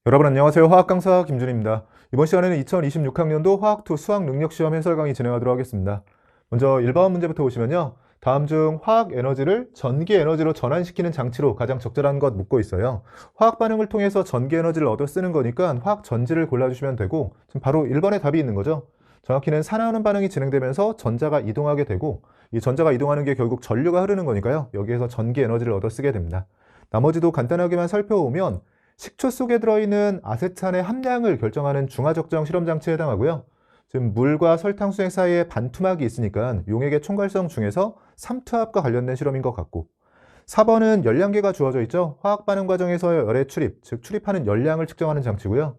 여러분 안녕하세요. 화학 강사 김준입니다. 이번 시간에는 2026학년도 화학2 수학 능력 시험 해설 강의 진행하도록 하겠습니다. 먼저 1번 문제부터 보시면요. 다음 중 화학 에너지를 전기 에너지로 전환시키는 장치로 가장 적절한 것 묻고 있어요. 화학 반응을 통해서 전기 에너지를 얻어 쓰는 거니까 화학 전지를 골라주시면 되고 지금 바로 1번에 답이 있는 거죠. 정확히는 산화하는 반응이 진행되면서 전자가 이동하게 되고 이 전자가 이동하는 게 결국 전류가 흐르는 거니까요. 여기에서 전기 에너지를 얻어 쓰게 됩니다. 나머지도 간단하게만 살펴보면 식초 속에 들어있는 아세탄의 함량을 결정하는 중화적정 실험장치에 해당하고요. 지금 물과 설탕수액 사이에 반투막이 있으니까 용액의 총괄성 중에서 삼투압과 관련된 실험인 것 같고 4번은 열량계가 주어져 있죠. 화학 반응 과정에서의 열의 출입, 즉 출입하는 열량을 측정하는 장치고요.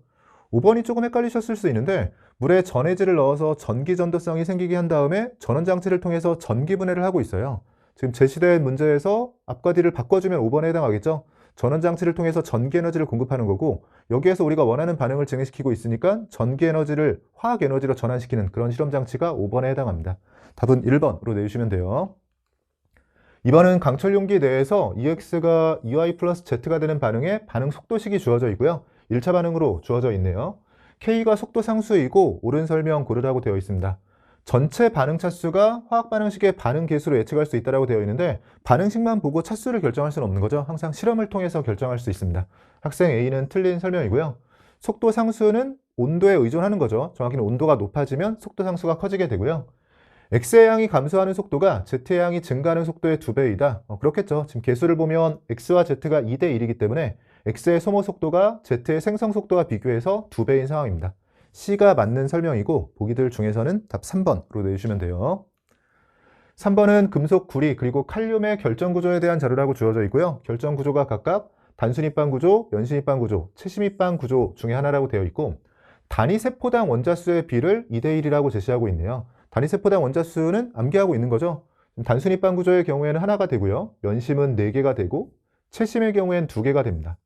5번이 조금 헷갈리셨을 수 있는데 물에 전해질을 넣어서 전기 전도성이 생기게 한 다음에 전원 장치를 통해서 전기 분해를 하고 있어요. 지금 제시된 문제에서 앞과 뒤를 바꿔주면 5번에 해당하겠죠. 전원 장치를 통해서 전기 에너지를 공급하는 거고 여기에서 우리가 원하는 반응을 진행시키고 있으니까 전기 에너지를 화학 에너지로 전환시키는 그런 실험 장치가 5번에 해당합니다. 답은 1번으로 내주시면 돼요. 2번은 강철 용기 내에서 EX가 EY 플러스 Z가 되는 반응에 반응 속도식이 주어져 있고요. 1차 반응으로 주어져 있네요. K가 속도 상수이고 옳은 설명 고르라고 되어 있습니다. 전체 반응 차수가 화학 반응식의 반응 개수로 예측할 수 있다고 되어 있는데 반응식만 보고 차수를 결정할 수는 없는 거죠. 항상 실험을 통해서 결정할 수 있습니다. 학생 A는 틀린 설명이고요. 속도 상수는 온도에 의존하는 거죠. 정확히는 온도가 높아지면 속도 상수가 커지게 되고요. X의 양이 감소하는 속도가 Z의 양이 증가하는 속도의 2배이다. 그렇겠죠. 지금 개수를 보면 X와 Z가 2대 1이기 때문에 X의 소모 속도가 Z의 생성 속도와 비교해서 2배인 상황입니다. C가 맞는 설명이고 보기들 중에서는 답 3번으로 내주시면 돼요. 3번은 금속 구리 그리고 칼륨의 결정 구조에 대한 자료라고 주어져 있고요. 결정 구조가 각각 단순 입방 구조, 연신 입방 구조, 채심 입방 구조 중에 하나라고 되어 있고 단위 세포당 원자수의 비를 2대 1이라고 제시하고 있네요. 단위 세포당 원자수는 암기하고 있는 거죠. 단순 입방 구조의 경우에는 하나가 되고요. 연심은 4개가 되고 채심의 경우엔 2개가 됩니다.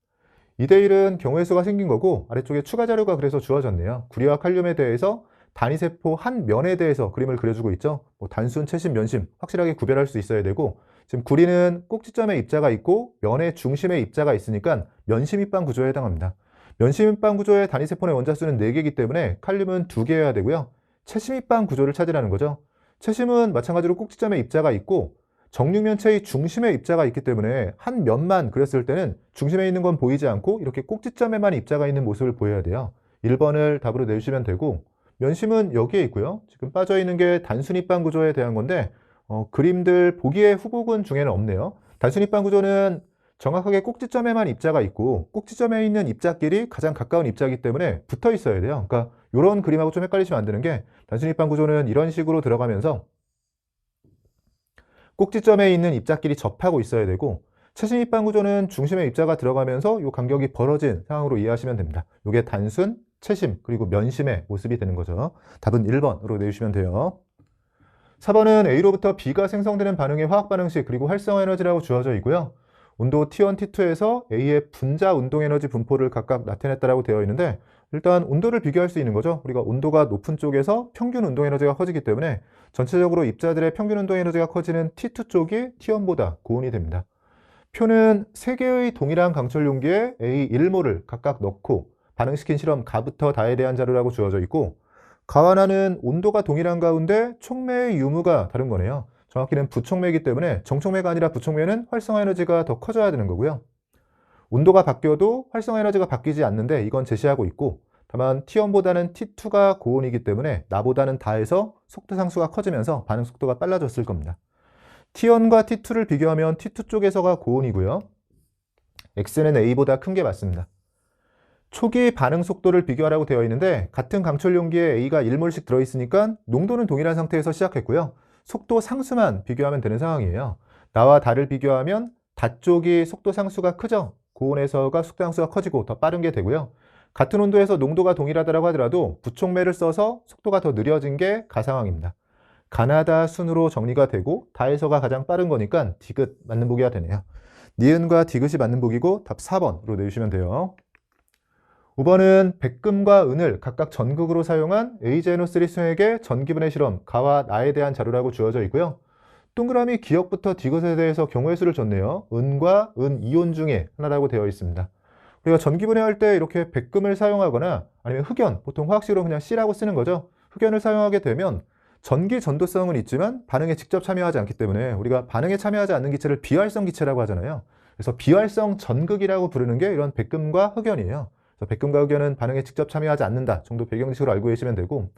2대 1은 경우의 수가 생긴 거고 아래쪽에 추가 자료가 그래서 주어졌네요. 구리와 칼륨에 대해서 단위세포 한 면에 대해서 그림을 그려주고 있죠. 단순, 채심, 면심 확실하게 구별할 수 있어야 되고 지금 구리는 꼭지점에 입자가 있고 면의 중심에 입자가 있으니까 면심 입방 구조에 해당합니다. 면심 입방 구조의 단위세포 의 원자수는 4개이기 때문에 칼륨은 2개여야 되고요. 채심 입방 구조를 찾으라는 거죠. 채심은 마찬가지로 꼭지점에 입자가 있고 정육면체의 중심에 입자가 있기 때문에 한 면만 그렸을 때는 중심에 있는 건 보이지 않고 이렇게 꼭지점에만 입자가 있는 모습을 보여야 돼요. 1번을 답으로 내주시면 되고 면심은 여기에 있고요. 지금 빠져있는 게 단순 입방 구조에 대한 건데 그림들 보기에 후보군 중에는 없네요. 단순 입방 구조는 정확하게 꼭지점에만 입자가 있고 꼭지점에 있는 입자끼리 가장 가까운 입자이기 때문에 붙어 있어야 돼요. 그러니까 이런 그림하고 좀 헷갈리시면 안 되는 게 단순 입방 구조는 이런 식으로 들어가면서 꼭지점에 있는 입자끼리 접하고 있어야 되고 채심 입방 구조는 중심에 입자가 들어가면서 이 간격이 벌어진 상황으로 이해하시면 됩니다. 이게 단순, 채심, 그리고 면심의 모습이 되는 거죠. 답은 1번으로 내주시면 돼요. 4번은 A로부터 B가 생성되는 반응의 화학 반응식 그리고 활성화 에너지라고 주어져 있고요. 온도 T1, T2에서 A의 분자 운동 에너지 분포를 각각 나타냈다라고 되어 있는데 일단 온도를 비교할 수 있는 거죠. 우리가 온도가 높은 쪽에서 평균 운동 에너지가 커지기 때문에 전체적으로 입자들의 평균 운동 에너지가 커지는 T2 쪽이 T1보다 고온이 됩니다. 표는 3개의 동일한 강철 용기에 A1몰을 각각 넣고 반응시킨 실험 가부터 다에 대한 자료라고 주어져 있고 가와 나는 온도가 동일한 가운데 촉매의 유무가 다른 거네요. 정확히는 부촉매이기 때문에 정촉매가 아니라 부촉매는 활성화 에너지가 더 커져야 되는 거고요. 온도가 바뀌어도 활성화 에너지가 바뀌지 않는데 이건 제시하고 있고 다만 T1보다는 T2가 고온이기 때문에 나보다는 다해서 속도 상수가 커지면서 반응 속도가 빨라졌을 겁니다. T1과 T2를 비교하면 T2 쪽에서가 고온이고요. X는 A보다 큰 게 맞습니다. 초기 반응 속도를 비교하라고 되어 있는데 같은 강철 용기에 A가 1몰씩 들어있으니까 농도는 동일한 상태에서 시작했고요. 속도 상수만 비교하면 되는 상황이에요. 나와 다를 비교하면 다 쪽이 속도 상수가 크죠. 고온에서가 속도 상수가 커지고 더 빠른 게 되고요. 같은 온도에서 농도가 동일하다고 하더라도 부촉매를 써서 속도가 더 느려진 게 가 상황입니다. 가나다 순으로 정리가 되고 다에서가 가장 빠른 거니까 디귿 맞는 보기가 되네요. 니은과 디귿이 맞는 보기고 답 4번으로 내주시면 돼요. 5번은 백금과 은을 각각 전극으로 사용한 AgNO3 수액의 전기분해 실험 가와 나에 대한 자료라고 주어져 있고요. 동그라미 기역부터 디귿에 대해서 경우의 수를 줬네요. 은과 은 이온 중에 하나라고 되어 있습니다. 우리가 전기 분해할 때 이렇게 백금을 사용하거나 아니면 흑연, 보통 화학식으로 그냥 C라고 쓰는 거죠. 흑연을 사용하게 되면 전기 전도성은 있지만 반응에 직접 참여하지 않기 때문에 우리가 반응에 참여하지 않는 기체를 비활성 기체라고 하잖아요. 그래서 비활성 전극이라고 부르는 게 이런 백금과 흑연이에요. 그래서 백금과 흑연은 반응에 직접 참여하지 않는다 정도 배경지식으로 알고 계시면 되고,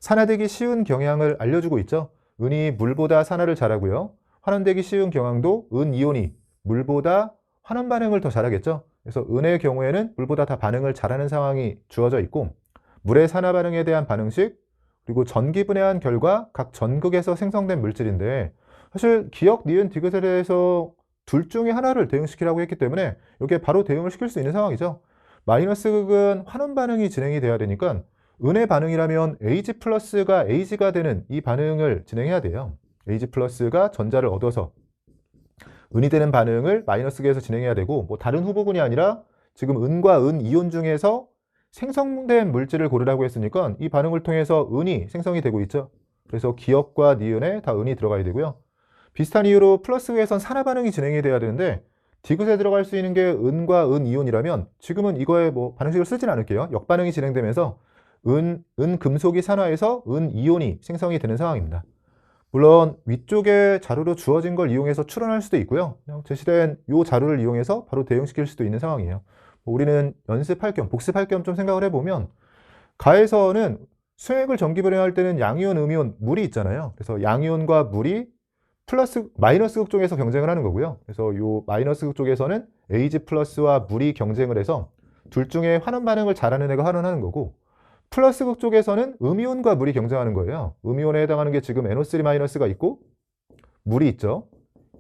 산화되기 쉬운 경향을 알려주고 있죠. 은이 물보다 산화를 잘하고요. 환원되기 쉬운 경향도 은이온이 물보다 환원 반응을 더 잘하겠죠. 그래서 은의 경우에는 물보다 다 반응을 잘하는 상황이 주어져 있고, 물의 산화 반응에 대한 반응식, 그리고 전기 분해한 결과 각 전극에서 생성된 물질인데, 사실 기역, 니은, 디귿에 대해서 둘 중에 하나를 대응시키라고 했기 때문에 이게 바로 대응을 시킬 수 있는 상황이죠. 마이너스 극은 환원 반응이 진행이 돼야 되니까 은의 반응이라면 Ag 플러스가 Ag가 되는 이 반응을 진행해야 돼요. Ag 플러스가 전자를 얻어서 은이 되는 반응을 마이너스 극에서 진행해야 되고, 뭐 다른 후보군이 아니라 지금 은과 은 이온 중에서 생성된 물질을 고르라고 했으니까 이 반응을 통해서 은이 생성이 되고 있죠. 그래서 기역과 니은에 다 은이 들어가야 되고요. 비슷한 이유로 플러스 극에선 산화 반응이 진행이 돼야 되는데 디귿에 들어갈 수 있는 게 은과 은 이온이라면 지금은 이거에 뭐 반응식을 쓰진 않을게요. 역반응이 진행되면서 은 금속이 산화해서 은 이온이 생성이 되는 상황입니다. 물론 위쪽에 자료로 주어진 걸 이용해서 추론할 수도 있고요. 그냥 제시된 이 자료를 이용해서 바로 대응시킬 수도 있는 상황이에요. 우리는 연습할 겸, 복습할 겸 좀 생각을 해보면, 가에서는 수액을 전기 분해할 때는 양이온, 음이온, 물이 있잖아요. 그래서 양이온과 물이 마이너스 극 쪽에서 경쟁을 하는 거고요. 그래서 이 마이너스 극 쪽에서는 Ag 플러스와 물이 경쟁을 해서 둘 중에 환원 반응을 잘하는 애가 환원하는 거고, 플러스 극 쪽에서는 음이온과 물이 경쟁하는 거예요. 음이온에 해당하는 게 지금 NO3-가 있고 물이 있죠.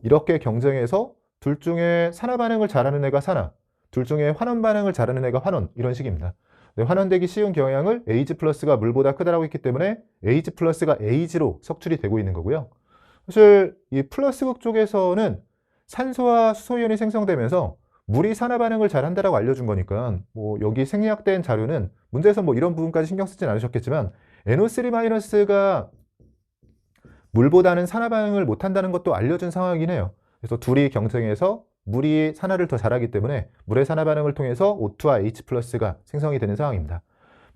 이렇게 경쟁해서 둘 중에 산화 반응을 잘하는 애가 산화, 둘 중에 환원 반응을 잘하는 애가 환원, 이런 식입니다. 네, 환원되기 쉬운 경향을 Ag 플러스가 물보다 크다라고 했기 때문에 Ag 플러스가 Ag로 석출이 되고 있는 거고요. 사실 이 플러스 극 쪽에서는 산소와 수소이온이 생성되면서 물이 산화 반응을 잘 한다라고 알려준 거니까, 뭐 여기 생략된 자료는 문제에서 뭐 이런 부분까지 신경 쓰진 않으셨겠지만 NO3-가 물보다는 산화 반응을 못 한다는 것도 알려준 상황이긴 해요. 그래서 둘이 경쟁해서 물이 산화를 더 잘하기 때문에 물의 산화 반응을 통해서 O2와 H+가 생성이 되는 상황입니다.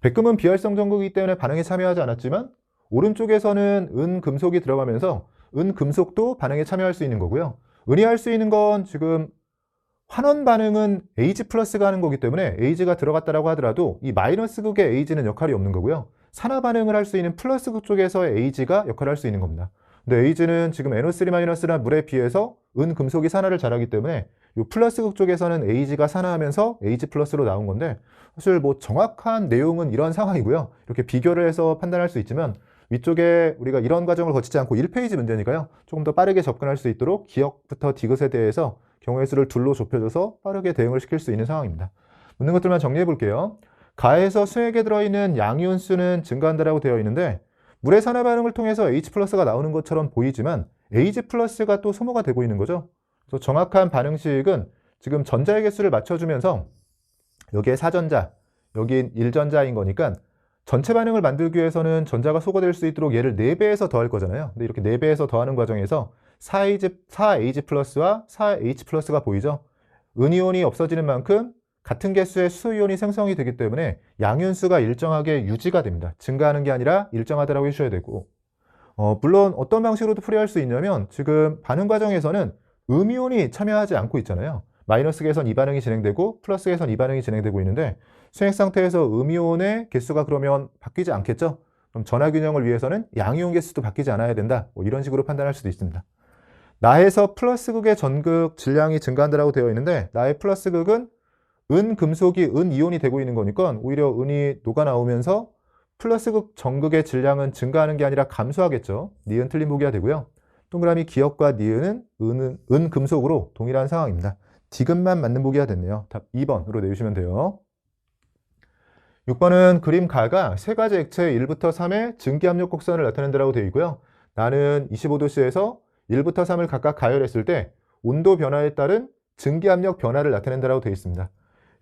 백금은 비활성 전극이기 때문에 반응에 참여하지 않았지만 오른쪽에서는 은 금속이 들어가면서 은 금속도 반응에 참여할 수 있는 거고요. 은이 할 수 있는 건 지금 환원 반응은 Ag+가 하는 거기 때문에 Ag가 들어갔다라고 하더라도 이 마이너스 극의 Ag는 역할이 없는 거고요. 산화 반응을 할 수 있는 플러스 극 쪽에서의 Ag가 역할을 할 수 있는 겁니다. 근데 Ag는 지금 NO3-나 물에 비해서 은 금속이 산화를 잘하기 때문에 이 플러스 극 쪽에서는 Ag가 산화하면서 Ag+로 나온 건데, 사실 뭐 정확한 내용은 이런 상황이고요. 이렇게 비교를 해서 판단할 수 있지만 위쪽에 우리가 이런 과정을 거치지 않고 1페이지 문제니까요. 조금 더 빠르게 접근할 수 있도록 기역부터 디귿에 대해서 경우의 수를 둘로 좁혀줘서 빠르게 대응을 시킬 수 있는 상황입니다. 묻는 것들만 정리해 볼게요. 가에서 수액에 들어있는 양이온 수는 증가한다라고 되어 있는데 물의 산화 반응을 통해서 H+가 나오는 것처럼 보이지만 Ag+가 또 소모가 되고 있는 거죠. 그래서 정확한 반응식은 지금 전자의 개수를 맞춰주면서 여기에 4전자, 여긴 1전자인 거니까 전체 반응을 만들기 위해서는 전자가 소거될 수 있도록 얘를 4배에서 더할 거잖아요. 근데 이렇게 4배에서 더하는 과정에서 4Ag+와 4H+가 보이죠? 은이온이 없어지는 만큼 같은 개수의 수소이온이 생성이 되기 때문에 양윤수가 일정하게 유지가 됩니다. 증가하는 게 아니라 일정하다라고 해주셔야 되고, 물론 어떤 방식으로도 풀이할 수 있냐면 지금 반응 과정에서는 음이온이 참여하지 않고 있잖아요. 마이너스계에선 이 반응이 진행되고 플러스계에선 이 반응이 진행되고 있는데 수액 상태에서 음이온의 개수가 그러면 바뀌지 않겠죠? 그럼 전하 균형을 위해서는 양이온 개수도 바뀌지 않아야 된다. 뭐 이런 식으로 판단할 수도 있습니다. 나에서 플러스 극의 전극 질량이 증가한다라고 되어 있는데 나의 플러스 극은 은 금속이 은 이온이 되고 있는 거니까 오히려 은이 녹아 나오면서 플러스 극 전극의 질량은 증가하는 게 아니라 감소하겠죠. 니은 틀린 보기가 되고요. 동그라미 기역과 니은은 은 금속으로 동일한 상황입니다. 디귿만 맞는 보기가 됐네요. 답 2번으로 내주시면 돼요. 6번은 그림 가가 세 가지 액체 1부터 3의 증기압력 곡선을 나타낸다라고 되어 있고요. 나는 25도씨에서 1부터 3을 각각 가열했을 때 온도 변화에 따른 증기압력 변화를 나타낸다라고 되어 있습니다.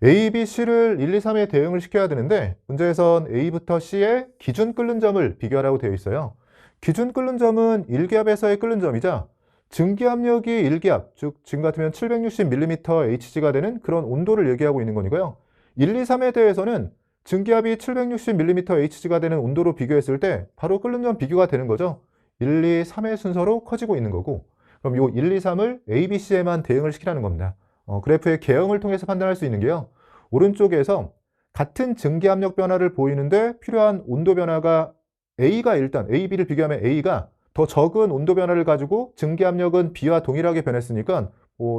A, B, C를 1, 2, 3에 대응을 시켜야 되는데 문제에선 A부터 C의 기준 끓는 점을 비교하라고 되어 있어요. 기준 끓는 점은 1기압에서의 끓는 점이자 증기압력이 1기압, 즉 지금 같으면 760mm Hg가 되는 그런 온도를 얘기하고 있는 거니까요. 1, 2, 3에 대해서는 증기압이 760mm Hg가 되는 온도로 비교했을 때 바로 끓는 점 비교가 되는 거죠. 1, 2, 3의 순서로 커지고 있는 거고, 그럼 요 1, 2, 3을 A, B, C에만 대응을 시키라는 겁니다. 그래프의 개형을 통해서 판단할 수 있는 게요. 오른쪽에서 같은 증기압력 변화를 보이는데 필요한 온도 변화가 A가 일단 A, B를 비교하면 A가 더 적은 온도 변화를 가지고 증기압력은 B와 동일하게 변했으니까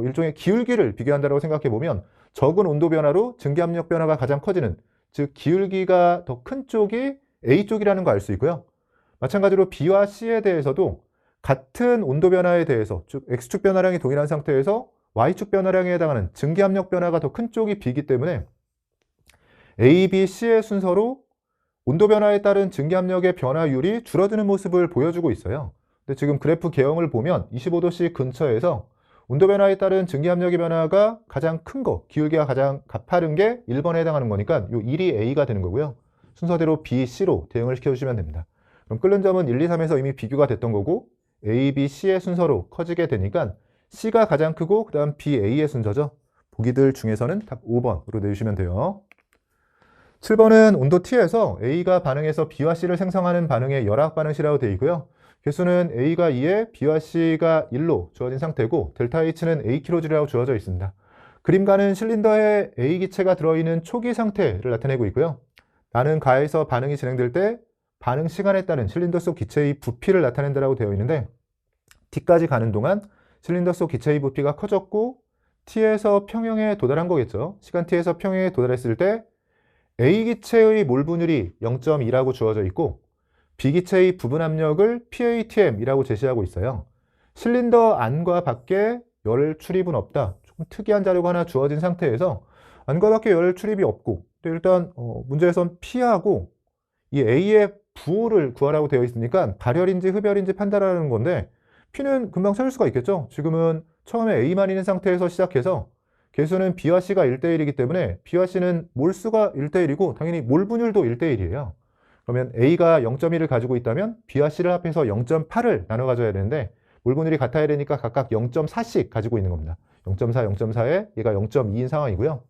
일종의 기울기를 비교한다고 생각해 보면 적은 온도 변화로 증기압력 변화가 가장 커지는, 즉 기울기가 더 큰 쪽이 A 쪽이라는 거 알 수 있고요. 마찬가지로 B와 C에 대해서도 같은 온도 변화에 대해서, 즉 X축 변화량이 동일한 상태에서 Y축 변화량에 해당하는 증기압력 변화가 더 큰 쪽이 B이기 때문에 A, B, C의 순서로 온도 변화에 따른 증기압력의 변화율이 줄어드는 모습을 보여주고 있어요. 근데 지금 그래프 개형을 보면 25도씨 근처에서 온도 변화에 따른 증기압력의 변화가 가장 큰 거, 기울기가 가장 가파른 게 1번에 해당하는 거니까 요 1이 A가 되는 거고요. 순서대로 B, C로 대응을 시켜주시면 됩니다. 그럼 끓는 점은 1, 2, 3에서 이미 비교가 됐던 거고 A, B, C의 순서로 커지게 되니까 C가 가장 크고 그 다음 B, A의 순서죠. 보기들 중에서는 답 5번으로 내주시면 돼요. 7번은 온도 T에서 A가 반응해서 B와 C를 생성하는 반응의 열악 반응시라고 되어 있고요. 개수는 A가 2에 B와 C가 1로 주어진 상태고 델타 H는 Akg라고 주어져 있습니다. 그림과는 실린더에 A 기체가 들어있는 초기 상태를 나타내고 있고요. 나는 가에서 반응이 진행될 때 반응 시간에 따른 실린더 속 기체의 부피를 나타낸다고 되어 있는데 T까지 가는 동안 실린더 속 기체의 부피가 커졌고 T에서 평형에 도달한 거겠죠. 시간 T에서 평형에 도달했을 때 A 기체의 몰 분율이 0.2라고 주어져 있고 B 기체의 부분 압력을 PATM이라고 제시하고 있어요. 실린더 안과 밖에 열 출입은 없다. 조금 특이한 자료가 하나 주어진 상태에서 안과 밖에 열 출입이 없고 일단 문제에선 P하고 이 A의 부호를 구하라고 되어 있으니까 발열인지 흡열인지 판단하는 건데 P는 금방 찾을 수가 있겠죠. 지금은 처음에 A만 있는 상태에서 시작해서 개수는 B와 C가 1대1이기 때문에 B와 C는 몰수가 1대1이고 당연히 몰 분율도 1대1이에요. 그러면 A가 0.1을 가지고 있다면 B와 C를 합해서 0.8을 나눠 가져야 되는데 몰 분율이 같아야 되니까 각각 0.4씩 가지고 있는 겁니다. 0.4, 0.4에 얘가 0.2인 상황이고요.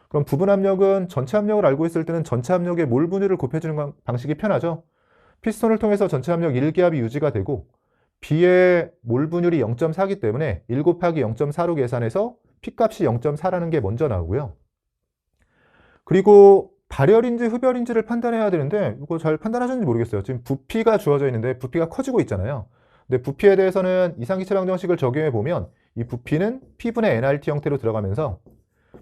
그럼 부분 압력은 전체 압력을 알고 있을 때는 전체 압력의 몰 분율을 곱해주는 방식이 편하죠. 피스톤을 통해서 전체 압력 1기압이 유지가 되고 B의 몰 분율이 0.4이기 때문에 1 곱하기 0.4로 계산해서 P값이 0.4라는 게 먼저 나오고요. 그리고 발열인지 흡열인지를 판단해야 되는데 이거 잘 판단하셨는지 모르겠어요. 지금 부피가 주어져 있는데 부피가 커지고 있잖아요. 근데 부피에 대해서는 이상기체 방정식을 적용해 보면 이 부피는 P분의 nRT 형태로 들어가면서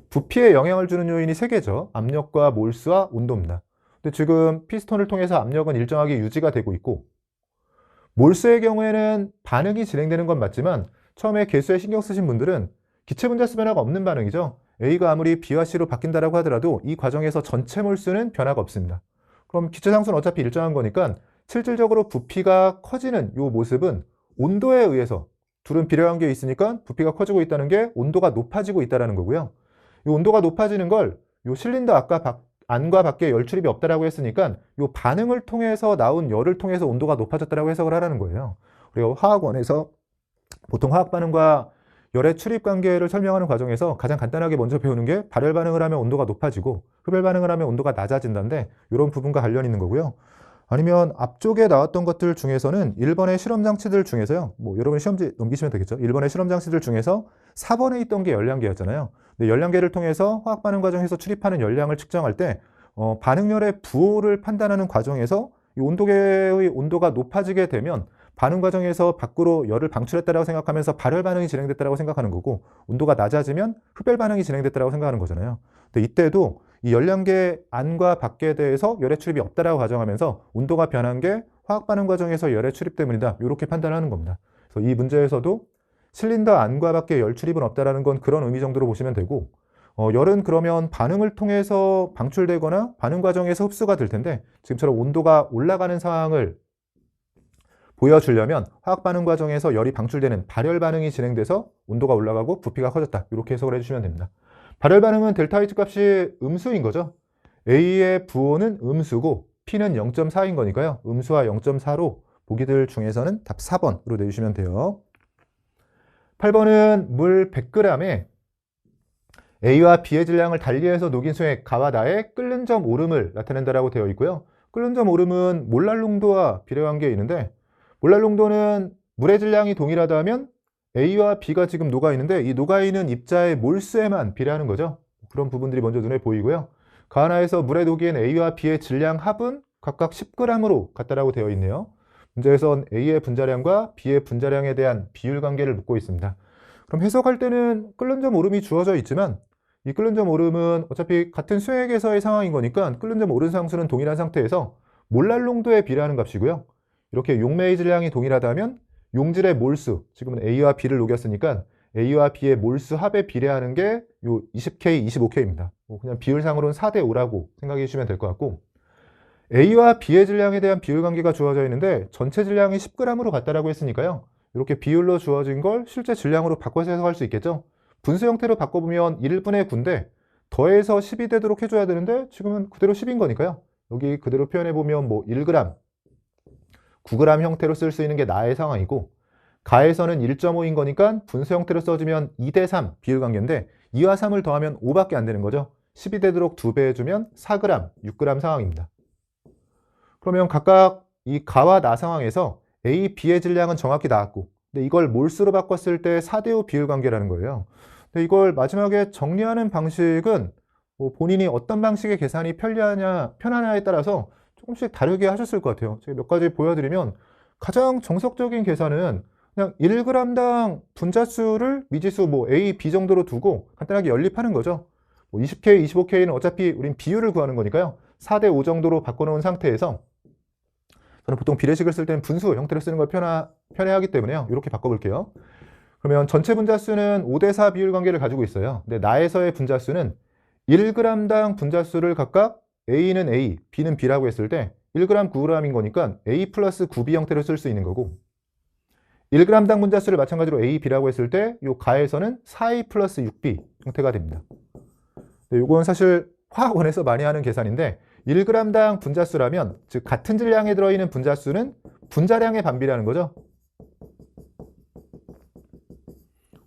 부피에 영향을 주는 요인이 3개죠. 압력과 몰수와 온도입니다. 근데 지금 피스톤을 통해서 압력은 일정하게 유지가 되고 있고 몰수의 경우에는 반응이 진행되는 건 맞지만 처음에 개수에 신경 쓰신 분들은 기체 분자수 변화가 없는 반응이죠. A가 아무리 B와 C로 바뀐다라고 하더라도 이 과정에서 전체 몰수는 변화가 없습니다. 그럼 기체 상수는 어차피 일정한 거니까 실질적으로 부피가 커지는 이 모습은 온도에 의해서 둘은 비례관계에 있으니까 부피가 커지고 있다는 게 온도가 높아지고 있다는 거고요. 이 온도가 높아지는 걸 이 실린더 아까 안과 밖에 열 출입이 없다라고 했으니까 이 반응을 통해서 나온 열을 통해서 온도가 높아졌다라고 해석을 하라는 거예요. 그리고 화학원에서 보통 화학 반응과 열의 출입 관계를 설명하는 과정에서 가장 간단하게 먼저 배우는 게 발열 반응을 하면 온도가 높아지고 흡열 반응을 하면 온도가 낮아진다는데 이런 부분과 관련 있는 거고요. 아니면 앞쪽에 나왔던 것들 중에서는 1번의 실험 장치들 중에서요. 여러분 시험지 넘기시면 되겠죠. 1번의 실험 장치들 중에서 4번에 있던 게 열량계였잖아요. 근데 열량계를 통해서 화학 반응 과정에서 출입하는 열량을 측정할 때 반응열의 부호를 판단하는 과정에서 이 온도계의 온도가 높아지게 되면 반응 과정에서 밖으로 열을 방출했다고 생각하면서 발열 반응이 진행됐다고 생각하는 거고 온도가 낮아지면 흡열 반응이 진행됐다고 생각하는 거잖아요. 근데 이때도 이 열량계 안과 밖에 대해서 열의 출입이 없다라고 가정하면서 온도가 변한 게 화학 반응 과정에서 열의 출입 때문이다. 이렇게 판단하는 겁니다. 그래서 이 문제에서도 실린더 안과 밖에 열 출입은 없다라는 건 그런 의미 정도로 보시면 되고 열은 그러면 반응을 통해서 방출되거나 반응 과정에서 흡수가 될 텐데 지금처럼 온도가 올라가는 상황을 보여주려면 화학 반응 과정에서 열이 방출되는 발열 반응이 진행돼서 온도가 올라가고 부피가 커졌다. 이렇게 해석을 해주시면 됩니다. 발열 반응은 델타 H 값이 음수인 거죠. A의 부호는 음수고 P는 0.4인 거니까요. 음수와 0.4로 보기들 중에서는 답 4번으로 내주시면 돼요. 8번은 물 100g에 A와 B의 질량을 달리해서 녹인 수액 가와 나의 끓는 점 오름을 나타낸다라고 되어 있고요. 끓는 점 오름은 몰랄 농도와 비례관계에 있는데, 몰랄 농도는 물의 질량이 동일하다면 A와 B가 지금 녹아 있는데 이 녹아 있는 입자의 몰수에만 비례하는 거죠. 그런 부분들이 먼저 눈에 보이고요. 가하나에서 물에 녹인 A와 B의 질량 합은 각각 10g으로 같다라고 되어 있네요. 문제에선 A의 분자량과 B의 분자량에 대한 비율 관계를 묻고 있습니다. 그럼 해석할 때는 끓는 점 오름이 주어져 있지만 이 끓는 점 오름은 어차피 같은 수액에서의 상황인 거니까 끓는 점 오름 상수는 동일한 상태에서 몰랄 농도에 비례하는 값이고요. 이렇게 용매의 질량이 동일하다면 용질의 몰수, 지금은 A와 B를 녹였으니까 A와 B의 몰수 합에 비례하는 게 요 20K, 25K입니다. 그냥 비율상으로는 4대 5라고 생각해 주시면 될 것 같고, A와 B의 질량에 대한 비율 관계가 주어져 있는데 전체 질량이 10g으로 같다라고 했으니까요. 이렇게 비율로 주어진 걸 실제 질량으로 바꿔서 해석할 수 있겠죠. 분수 형태로 바꿔보면 1분의 9인데 더해서 10이 되도록 해줘야 되는데 지금은 그대로 10인 거니까요. 여기 그대로 표현해보면 뭐 1g, 9g 형태로 쓸 수 있는 게 나의 상황이고, 가에서는 1.5인 거니까 분수 형태로 써주면 2대 3 비율 관계인데 2와 3을 더하면 5밖에 안 되는 거죠. 10이 되도록 2배 해주면 4g, 6g 상황입니다. 그러면 각각 이 가와 나 상황에서 A, B의 질량은 정확히 나왔고, 근데 이걸 몰수로 바꿨을 때 4대 5 비율 관계라는 거예요. 근데 이걸 마지막에 정리하는 방식은 뭐 본인이 어떤 방식의 계산이 편하냐에 따라서 조금씩 다르게 하셨을 것 같아요. 제가 몇 가지 보여드리면 가장 정석적인 계산은 그냥 1g당 분자수를 미지수 뭐 A, B 정도로 두고 간단하게 연립하는 거죠. 뭐 20K, 25K는 어차피 우린 비율을 구하는 거니까요. 4대 5 정도로 바꿔놓은 상태에서 저는 보통 비례식을 쓸 때는 분수 형태로 쓰는 걸 편해하기 때문에요. 이렇게 바꿔볼게요. 그러면 전체 분자수는 5대 4 비율 관계를 가지고 있어요. 근데 나에서의 분자수는 1g당 분자수를 각각 A는 A, B는 B라고 했을 때 1g, 9g인 거니까 A 플러스 9B 형태로 쓸 수 있는 거고, 1g당 분자수를 마찬가지로 A, B라고 했을 때 이 가에서는 4A 플러스 6B 형태가 됩니다. 이건 사실 화학원에서 많이 하는 계산인데 1g당 분자수라면, 즉 같은 질량에 들어있는 분자수는 분자량에 반비례하는 거죠.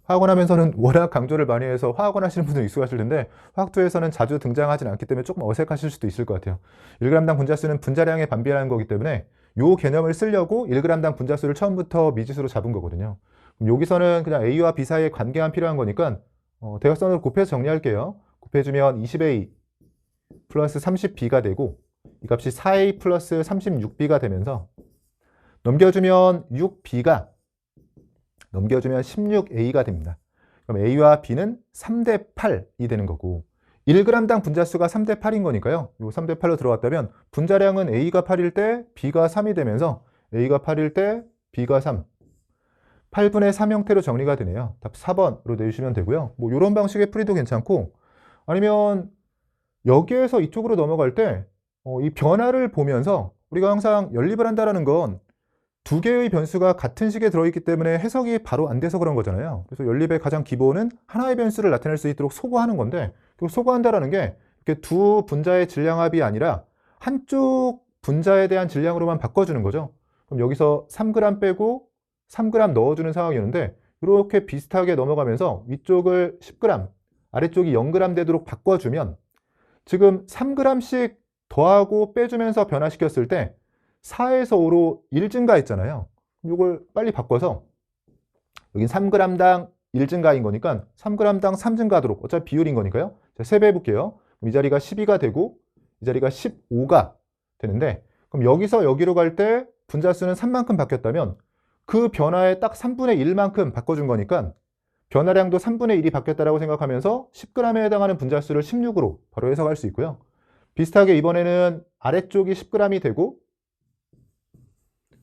화학원 하면서는 워낙 강조를 많이 해서 화학원 하시는 분들 익숙하실 텐데 화학2에서는 자주 등장하진 않기 때문에 조금 어색하실 수도 있을 것 같아요. 1g당 분자수는 분자량에 반비례하는 거기 때문에 이 개념을 쓰려고 1g당 분자수를 처음부터 미지수로 잡은 거거든요. 그럼 여기서는 그냥 A와 B 사이의 관계만 필요한 거니까 대각선으로 곱해서 정리할게요. 곱해주면 20A 플러스 30B가 되고 이 값이 4A 플러스 36B가 되면서 넘겨주면 6B가 넘겨주면 16A가 됩니다. 그럼 A와 B는 3대 8이 되는 거고 1g당 분자수가 3대 8인 거니까요. 이 3대 8로 들어갔다면 분자량은 A가 8일 때 B가 3이 되면서 A가 8일 때 B가 3. 8분의 3 형태로 정리가 되네요. 답 4번으로 내주시면 되고요. 뭐 이런 방식의 풀이도 괜찮고, 아니면 여기에서 이쪽으로 넘어갈 때 이 변화를 보면서 우리가 항상 연립을 한다는 건 두 개의 변수가 같은 식에 들어있기 때문에 해석이 바로 안 돼서 그런 거잖아요. 그래서 연립의 가장 기본은 하나의 변수를 나타낼 수 있도록 소거하는 건데, 그 소거한다는 게 이렇게 두 분자의 질량합이 아니라 한쪽 분자에 대한 질량으로만 바꿔주는 거죠. 그럼 여기서 3g 빼고 3g 넣어주는 상황이었는데 이렇게 비슷하게 넘어가면서 위쪽을 10g, 아래쪽이 0g 되도록 바꿔주면 지금 3g씩 더하고 빼주면서 변화시켰을 때 4에서 5로 1 증가했잖아요. 이걸 빨리 바꿔서 여긴 3g당 1 증가인 거니까 3g당 3 증가하도록, 어차피 비율인 거니까요. 자, 3배 해볼게요. 이 자리가 12가 되고 이 자리가 15가 되는데, 그럼 여기서 여기로 갈 때 분자수는 3만큼 바뀌었다면 그 변화에 딱 3분의 1만큼 바꿔준 거니까 변화량도 3분의 1이 바뀌었다고 생각하면서 10g에 해당하는 분자수를 16으로 바로 해석할 수 있고요. 비슷하게 이번에는 아래쪽이 10g이 되고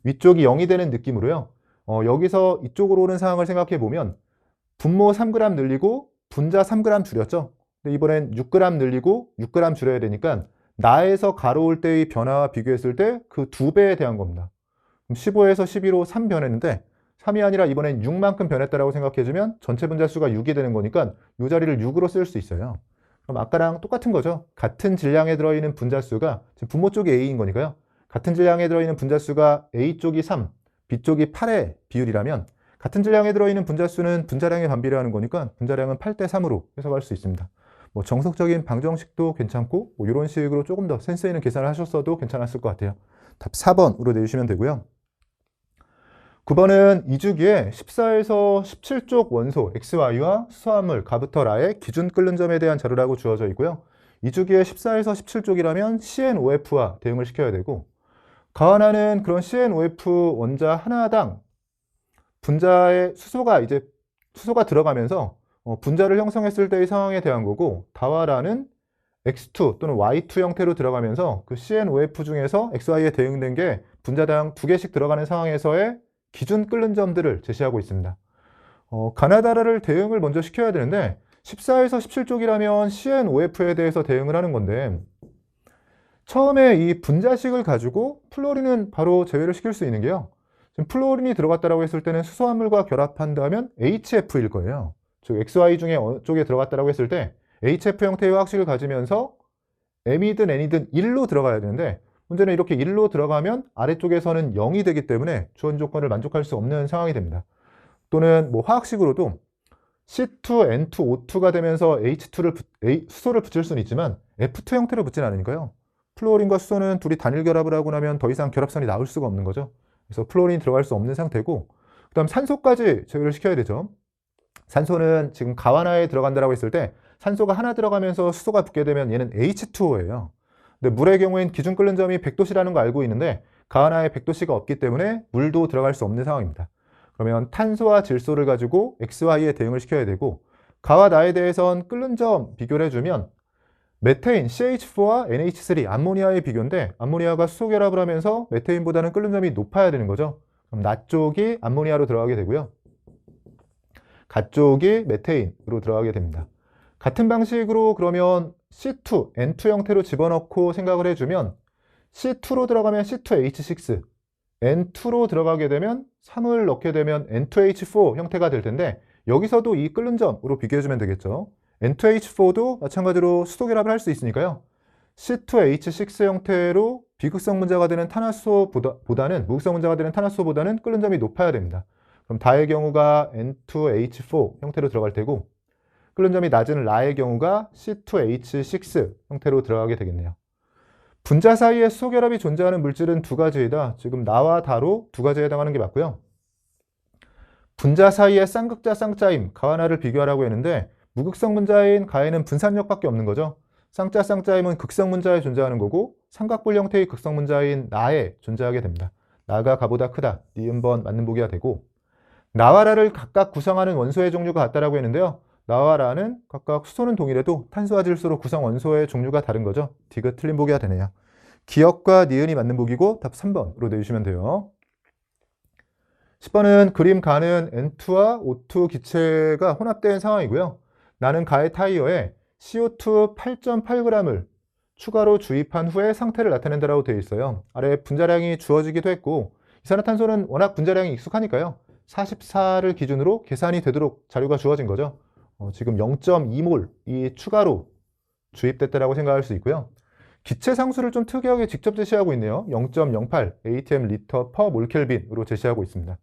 위쪽이 0이 되는 느낌으로요. 여기서 이쪽으로 오는 상황을 생각해 보면 분모 3g 늘리고 분자 3g 줄였죠. 근데 이번엔 6g 늘리고 6g 줄여야 되니까 나에서 가로올 때의 변화와 비교했을 때 그 2배에 대한 겁니다. 그럼 15에서 12로 3 변했는데 3이 아니라 이번엔 6만큼 변했다고 생각해주면 전체 분자수가 6이 되는 거니까 이 자리를 6으로 쓸 수 있어요. 그럼 아까랑 똑같은 거죠. 같은 질량에 들어있는 분자수가 지금 분모 쪽이 A인 거니까요. 같은 질량에 들어있는 분자수가 A 쪽이 3, B 쪽이 8의 비율이라면 같은 질량에 들어있는 분자수는 분자량에 반비례하는 거니까 분자량은 8대 3으로 해석할 수 있습니다. 뭐 정석적인 방정식도 괜찮고 뭐 이런 식으로 조금 더 센스 있는 계산을 하셨어도 괜찮았을 것 같아요. 답 4번으로 내주시면 되고요. 9번은 2주기에 14에서 17쪽 원소 XY와 수소화물 가부터 라의 기준 끓는 점에 대한 자료라고 주어져 있고요. 2주기에 14에서 17쪽이라면 CnOF와 대응을 시켜야 되고, 가하나는 그런 CnOF 원자 하나당 분자의 수소가 들어가면서 분자를 형성했을 때의 상황에 대한 거고, 다와라는 X2 또는 Y2 형태로 들어가면서 그 CnOF 중에서 XY에 대응된 게 분자당 2개씩 들어가는 상황에서의 기준 끓는 점들을 제시하고 있습니다. 가나다라를 대응을 먼저 시켜야 되는데 14에서 17쪽이라면 CnOF에 대해서 대응을 하는 건데, 처음에 이 분자식을 가지고 플로린은 바로 제외를 시킬 수 있는 게요. 지금 플로린이 들어갔다라고 했을 때는 수소화물과 결합한다면 HF일 거예요. 즉 XY 중에 어느 쪽에 들어갔다라고 했을 때 HF 형태의 화학식을 가지면서 M이든 N이든 1로 들어가야 되는데, 문제는 이렇게 1로 들어가면 아래쪽에서는 0이 되기 때문에 주어진 조건을 만족할 수 없는 상황이 됩니다. 또는 뭐 화학식으로도 C2, N2, O2가 되면서 수소를 붙일 수는 있지만 F2 형태로 붙진 않으니까요. 플로린과 수소는 둘이 단일 결합을 하고 나면 더 이상 결합선이 나올 수가 없는 거죠. 그래서 플로린이 들어갈 수 없는 상태고, 그 다음 산소까지 제외를 시켜야 되죠. 산소는 지금 가와나에 들어간다라고 했을 때 산소가 하나 들어가면서 수소가 붙게 되면 얘는 H2O예요. 근데 물의 경우엔 기준 끓는 점이 100도씨라는 거 알고 있는데 가하나에 100도씨가 없기 때문에 물도 들어갈 수 없는 상황입니다. 그러면 탄소와 질소를 가지고 XY에 대응을 시켜야 되고, 가와 나에 대해선 끓는 점 비교를 해주면 메테인 CH4와 NH3 암모니아의 비교인데, 암모니아가 수소 결합을 하면서 메테인보다는 끓는 점이 높아야 되는 거죠. 그럼 나 쪽이 암모니아로 들어가게 되고요, 가 쪽이 메테인으로 들어가게 됩니다. 같은 방식으로 그러면 C2, N2 형태로 집어넣고 생각을 해주면 C2로 들어가면 C2H6, N2로 들어가게 되면 3을 넣게 되면 N2H4 형태가 될 텐데, 여기서도 이 끓는 점으로 비교해주면 되겠죠. N2H4도 마찬가지로 수소 결합을 할 수 있으니까요. C2H6 형태로 비극성 분자가 되는 무극성 분자가 되는 탄화수소보다는 끓는 점이 높아야 됩니다. 그럼 다의 경우가 N2H4 형태로 들어갈 테고, 끓는 점이 낮은 라의 경우가 C2H6 형태로 들어가게 되겠네요. 분자 사이에 수소 결합이 존재하는 물질은 두 가지이다. 지금 나와 다로 두 가지에 해당하는 게 맞고요. 분자 사이에 쌍극자 쌍짜임 가와나를 비교하라고 했는데, 무극성 분자인 가에는 분산력밖에 없는 거죠. 쌍짜 쌍짜임은 극성 분자에 존재하는 거고, 삼각불 형태의 극성 분자인 나에 존재하게 됩니다. 나가 가보다 크다. 니은번 맞는 보기가 되고, 나와 라를 각각 구성하는 원소의 종류가 같다라고 했는데요. 나와 라는 각각 수소는 동일해도 탄소와 질소로 구성 원소의 종류가 다른 거죠. 디귿 틀린 보기가 되네요. 기역과 니은이 맞는 보기고 답 3번으로 내주시면 돼요. 10번은 그림 가는 N2와 O2 기체가 혼합된 상황이고요. 나는 가의 타이어에 CO2 8.8g을 추가로 주입한 후에 상태를 나타낸다라고 되어 있어요. 아래 분자량이 주어지기도 했고, 이산화탄소는 워낙 분자량이 익숙하니까요. 44를 기준으로 계산이 되도록 자료가 주어진 거죠. 지금 0.2몰 이 추가로 주입됐다라고 생각할 수 있고요. 기체 상수를 좀 특이하게 직접 제시하고 있네요. 0.08 atm 리터 퍼 몰켈빈으로 제시하고 있습니다.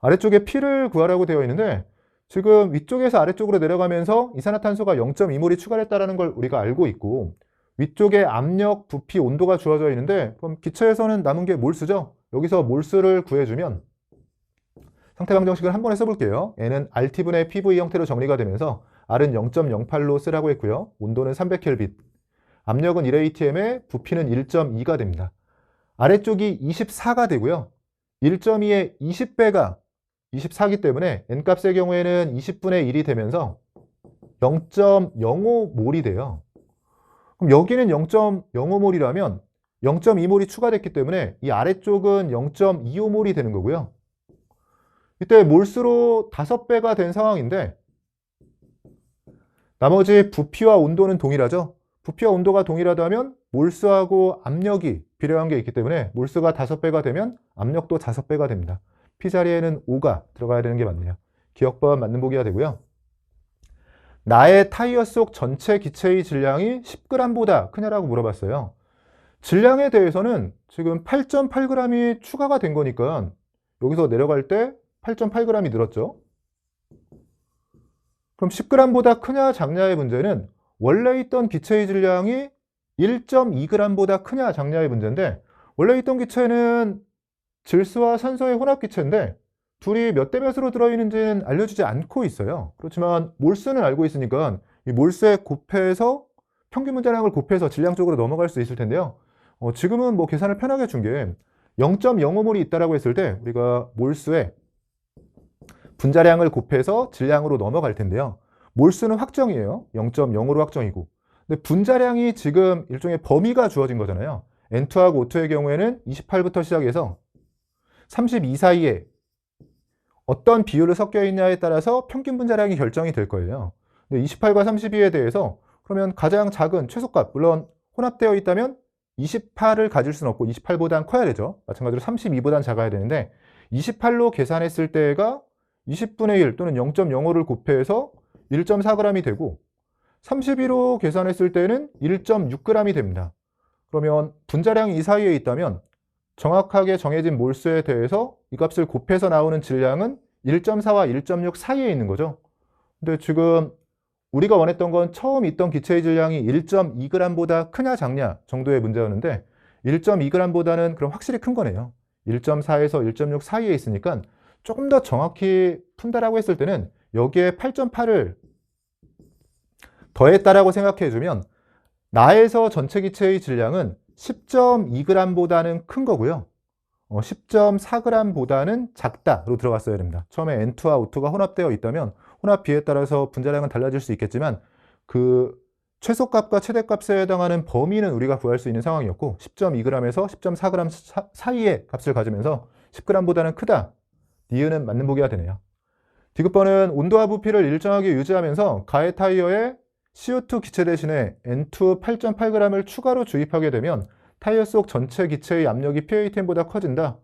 아래쪽에 P를 구하라고 되어 있는데, 지금 위쪽에서 아래쪽으로 내려가면서 이산화탄소가 0.2몰이 추가됐다는 걸 우리가 알고 있고, 위쪽에 압력, 부피, 온도가 주어져 있는데, 그럼 기체에서는 남은 게 몰수죠. 여기서 몰수를 구해주면 상태 방정식을 한 번에 써볼게요. N은 RT분의 PV 형태로 정리가 되면서 R은 0.08로 쓰라고 했고요. 온도는 300켈빈, 압력은 1atm에 부피는 1.2가 됩니다. 아래쪽이 24가 되고요. 1.2의 20배가 24기 때문에 N값의 경우에는 20분의 1이 되면서 0.05몰이 돼요. 그럼 여기는 0.05몰이라면 0.2몰이 추가됐기 때문에 이 아래쪽은 0.25몰이 되는 거고요. 이때 몰수로 5배가 된 상황인데, 나머지 부피와 온도는 동일하죠. 부피와 온도가 동일하다면 몰수하고 압력이 비례한 게 있기 때문에 몰수가 5배가 되면 압력도 5배가 됩니다. P 자리에는 5가 들어가야 되는 게 맞네요. 기억번 맞는 보기가 되고요. 나의 타이어 속 전체 기체의 질량이 10g보다 크냐라고 물어봤어요. 질량에 대해서는 지금 8.8g이 추가가 된 거니까 여기서 내려갈 때 8.8g이 늘었죠. 그럼 10g보다 크냐 작냐의 문제는 원래 있던 기체의 질량이 1.2g보다 크냐 작냐의 문제인데, 원래 있던 기체는 질소와 산소의 혼합기체인데 둘이 몇 대 몇으로 들어있는지는 알려주지 않고 있어요. 그렇지만 몰수는 알고 있으니까 이 몰수에 곱해서 평균 분자량을 곱해서 질량 쪽으로 넘어갈 수 있을 텐데요. 지금은 뭐 계산을 편하게 준 게 0.05몰이 있다라고 했을 때 우리가 몰수에 분자량을 곱해서 질량으로 넘어갈 텐데요. 몰수는 확정이에요. 0.05로 확정이고. 근데 분자량이 지금 일종의 범위가 주어진 거잖아요. N2하고 O2의 경우에는 28부터 시작해서 32 사이에 어떤 비율로 섞여 있냐에 따라서 평균 분자량이 결정이 될 거예요. 근데 28과 32에 대해서 그러면 가장 작은 최소값, 물론 혼합되어 있다면 28을 가질 수는 없고 28보단 커야 되죠. 마찬가지로 32보단 작아야 되는데 28로 계산했을 때가 20분의 1 또는 0.05를 곱해서 1.4g이 되고 32로 계산했을 때는 1.6g이 됩니다. 그러면 분자량이 이 사이에 있다면 정확하게 정해진 몰수에 대해서 이 값을 곱해서 나오는 질량은 1.4와 1.6 사이에 있는 거죠. 근데 지금 우리가 원했던 건 처음 있던 기체의 질량이 1.2g보다 크냐 작냐 정도의 문제였는데 1.2g보다는 그럼 확실히 큰 거네요. 1.4에서 1.6 사이에 있으니까 조금 더 정확히 푼다라고 했을 때는 여기에 8.8을 더했다라고 생각해주면 나에서 전체 기체의 질량은 10.2g보다는 큰 거고요. 10.4g보다는 작다로 들어갔어야 됩니다. 처음에 N2와 O2가 혼합되어 있다면 혼합 비에 따라서 분자량은 달라질 수 있겠지만 그 최소값과 최대값에 해당하는 범위는 우리가 구할 수 있는 상황이었고 10.2g에서 10.4g 사이의 값을 가지면서 10g보다는 크다. 니은은 맞는 보기가 되네요. 디귿번은 온도와 부피를 일정하게 유지하면서 가해 타이어에 CO2 기체 대신에 N2 8.8g을 추가로 주입하게 되면 타이어 속 전체 기체의 압력이 P8M보다 커진다.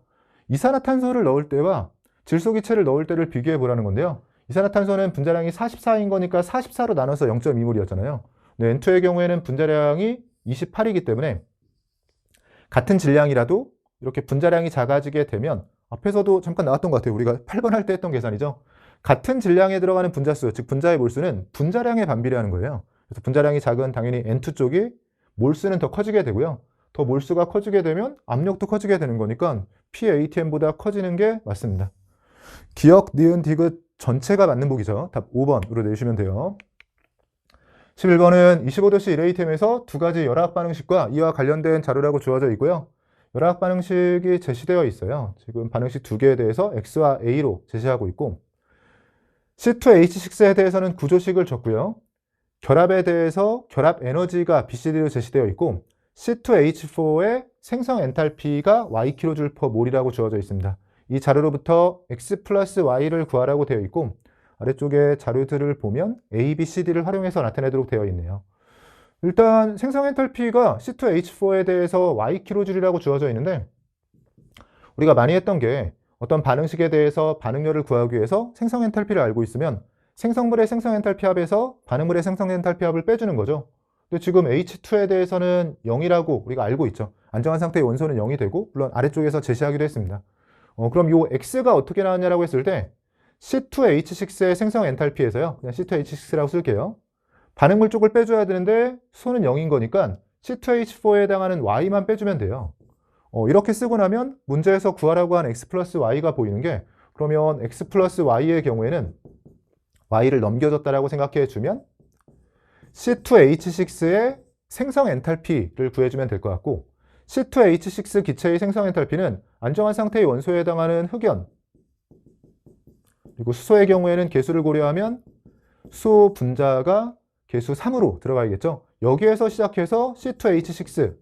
이산화탄소를 넣을 때와 질소 기체를 넣을 때를 비교해 보라는 건데요. 이산화탄소는 분자량이 44인 거니까 44로 나눠서 0.2몰이었잖아요. 근데 N2의 경우에는 분자량이 28이기 때문에 같은 질량이라도 이렇게 분자량이 작아지게 되면 앞에서도 잠깐 나왔던 것 같아요. 우리가 8번 할 때 했던 계산이죠. 같은 질량에 들어가는 분자수, 즉 분자의 몰수는 분자량에 반비례하는 거예요. 그래서 분자량이 작은 당연히 N2 쪽이 몰수는 더 커지게 되고요. 더 몰수가 커지게 되면 압력도 커지게 되는 거니까 P-ATM보다 커지는 게 맞습니다. 기억, 니은, 디귿 전체가 맞는 보기죠. 답 5번으로 내주시면 돼요. 11번은 25도씨 1ATM에서 두 가지 열화학 반응식과 이와 관련된 자료라고 주어져 있고요. 열화학 반응식이 제시되어 있어요. 지금 반응식 두 개에 대해서 X와 A로 제시하고 있고 C2H6에 대해서는 구조식을 줬고요. 결합에 대해서 결합 에너지가 BCD로 제시되어 있고 C2H4의 생성 엔탈피가 YkJ/몰이라고 주어져 있습니다. 이 자료로부터 X 플러스 Y를 구하라고 되어 있고 아래쪽에 자료들을 보면 A, B, CD를 활용해서 나타내도록 되어 있네요. 일단 생성 엔탈피가 C2H4에 대해서 YkJ이라고 주어져 있는데 우리가 많이 했던 게 어떤 반응식에 대해서 반응열을 구하기 위해서 생성 엔탈피를 알고 있으면 생성물의 생성 엔탈피 합에서 반응물의 생성 엔탈피 합을 빼주는 거죠. 근데 지금 H2에 대해서는 0이라고 우리가 알고 있죠. 안정한 상태의 원소는 0이 되고 물론 아래쪽에서 제시하기도 했습니다. 그럼 이 X가 어떻게 나왔냐라고 했을 때 C2H6의 생성 엔탈피에서요. 그냥 C2H6라고 쓸게요. 반응물 쪽을 빼줘야 되는데 수소는 0인 거니까 C2H4에 해당하는 Y만 빼주면 돼요. 이렇게 쓰고 나면 문제에서 구하라고 한 X 플러스 Y가 보이는 게 그러면 X 플러스 Y의 경우에는 Y를 넘겨줬다라고 생각해 주면 C2H6의 생성 엔탈피를 구해주면 될 것 같고 C2H6 기체의 생성 엔탈피는 안정한 상태의 원소에 해당하는 흑연 그리고 수소의 경우에는 개수를 고려하면 수소 분자가 개수 3으로 들어가야겠죠. 여기에서 시작해서 C2H6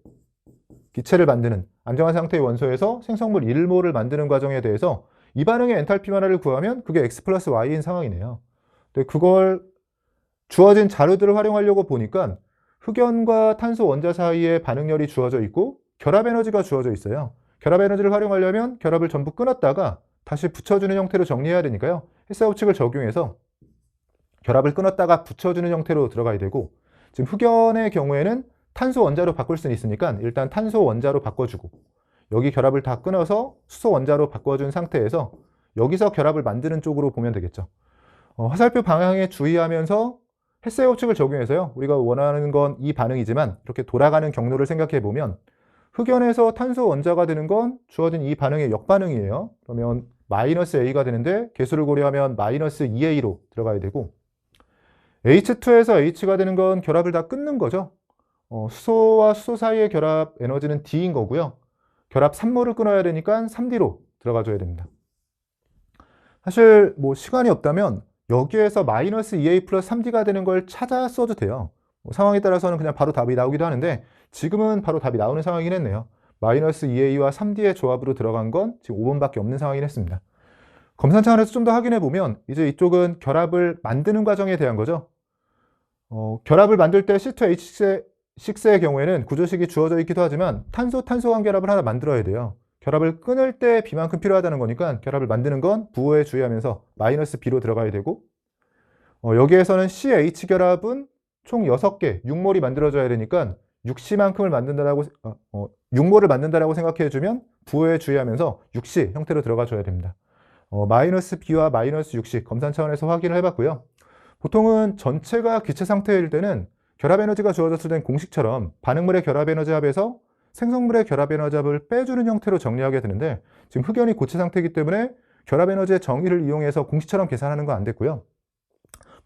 기체를 만드는 안정한 상태의 원소에서 생성물 1몰을 만드는 과정에 대해서 이 반응의 엔탈피만 하나를 구하면 그게 X 플러스 Y인 상황이네요. 근데 그걸 주어진 자료들을 활용하려고 보니까 흑연과 탄소 원자 사이에 반응열이 주어져 있고 결합 에너지가 주어져 있어요. 결합 에너지를 활용하려면 결합을 전부 끊었다가 다시 붙여주는 형태로 정리해야 되니까요. 헬스 법칙을 적용해서 결합을 끊었다가 붙여주는 형태로 들어가야 되고 지금 흑연의 경우에는 탄소 원자로 바꿀 수는 있으니까 일단 탄소 원자로 바꿔주고 여기 결합을 다 끊어서 수소 원자로 바꿔준 상태에서 여기서 결합을 만드는 쪽으로 보면 되겠죠. 화살표 방향에 주의하면서 햇세 법칙을 적용해서요. 우리가 원하는 건 이 반응이지만 이렇게 돌아가는 경로를 생각해 보면 흑연에서 탄소 원자가 되는 건 주어진 이 반응의 역반응이에요. 그러면 마이너스 A가 되는데 개수를 고려하면 마이너스 2A로 들어가야 되고 H2에서 H가 되는 건 결합을 다 끊는 거죠. 수소와 수소 사이의 결합 에너지는 D인 거고요. 결합 3몰을 끊어야 되니까 3D로 들어가줘야 됩니다. 사실 뭐 시간이 없다면 여기에서 마이너스 2A 플러스 3D가 되는 걸 찾아 써도 돼요. 상황에 따라서는 그냥 바로 답이 나오기도 하는데 지금은 바로 답이 나오는 상황이긴 했네요. 마이너스 2A와 3D의 조합으로 들어간 건 지금 5번밖에 없는 상황이긴 했습니다. 검산차 안에서 좀 더 확인해 보면 이제 이쪽은 결합을 만드는 과정에 대한 거죠. 결합을 만들 때 C2H6의 경우에는 구조식이 주어져 있기도 하지만 탄소-탄소 환결합을 하나 만들어야 돼요. 결합을 끊을 때 B만큼 필요하다는 거니까 결합을 만드는 건 부호에 주의하면서 마이너스 B로 들어가야 되고 여기에서는 CH 결합은 총 6개, 6몰이 만들어져야 되니까 6C만큼을 만든다라고 6몰을 만든다라고 생각해 주면 부호에 주의하면서 6C 형태로 들어가 줘야 됩니다. 마이너스 B와 마이너스 6C 검산 차원에서 확인을 해봤고요. 보통은 전체가 기체 상태일 때는 결합 에너지가 주어졌을 땐 공식처럼 반응물의 결합 에너지 합에서 생성물의 결합 에너지 합을 빼주는 형태로 정리하게 되는데 지금 흑연이 고체 상태이기 때문에 결합 에너지의 정의를 이용해서 공식처럼 계산하는 건 안 됐고요.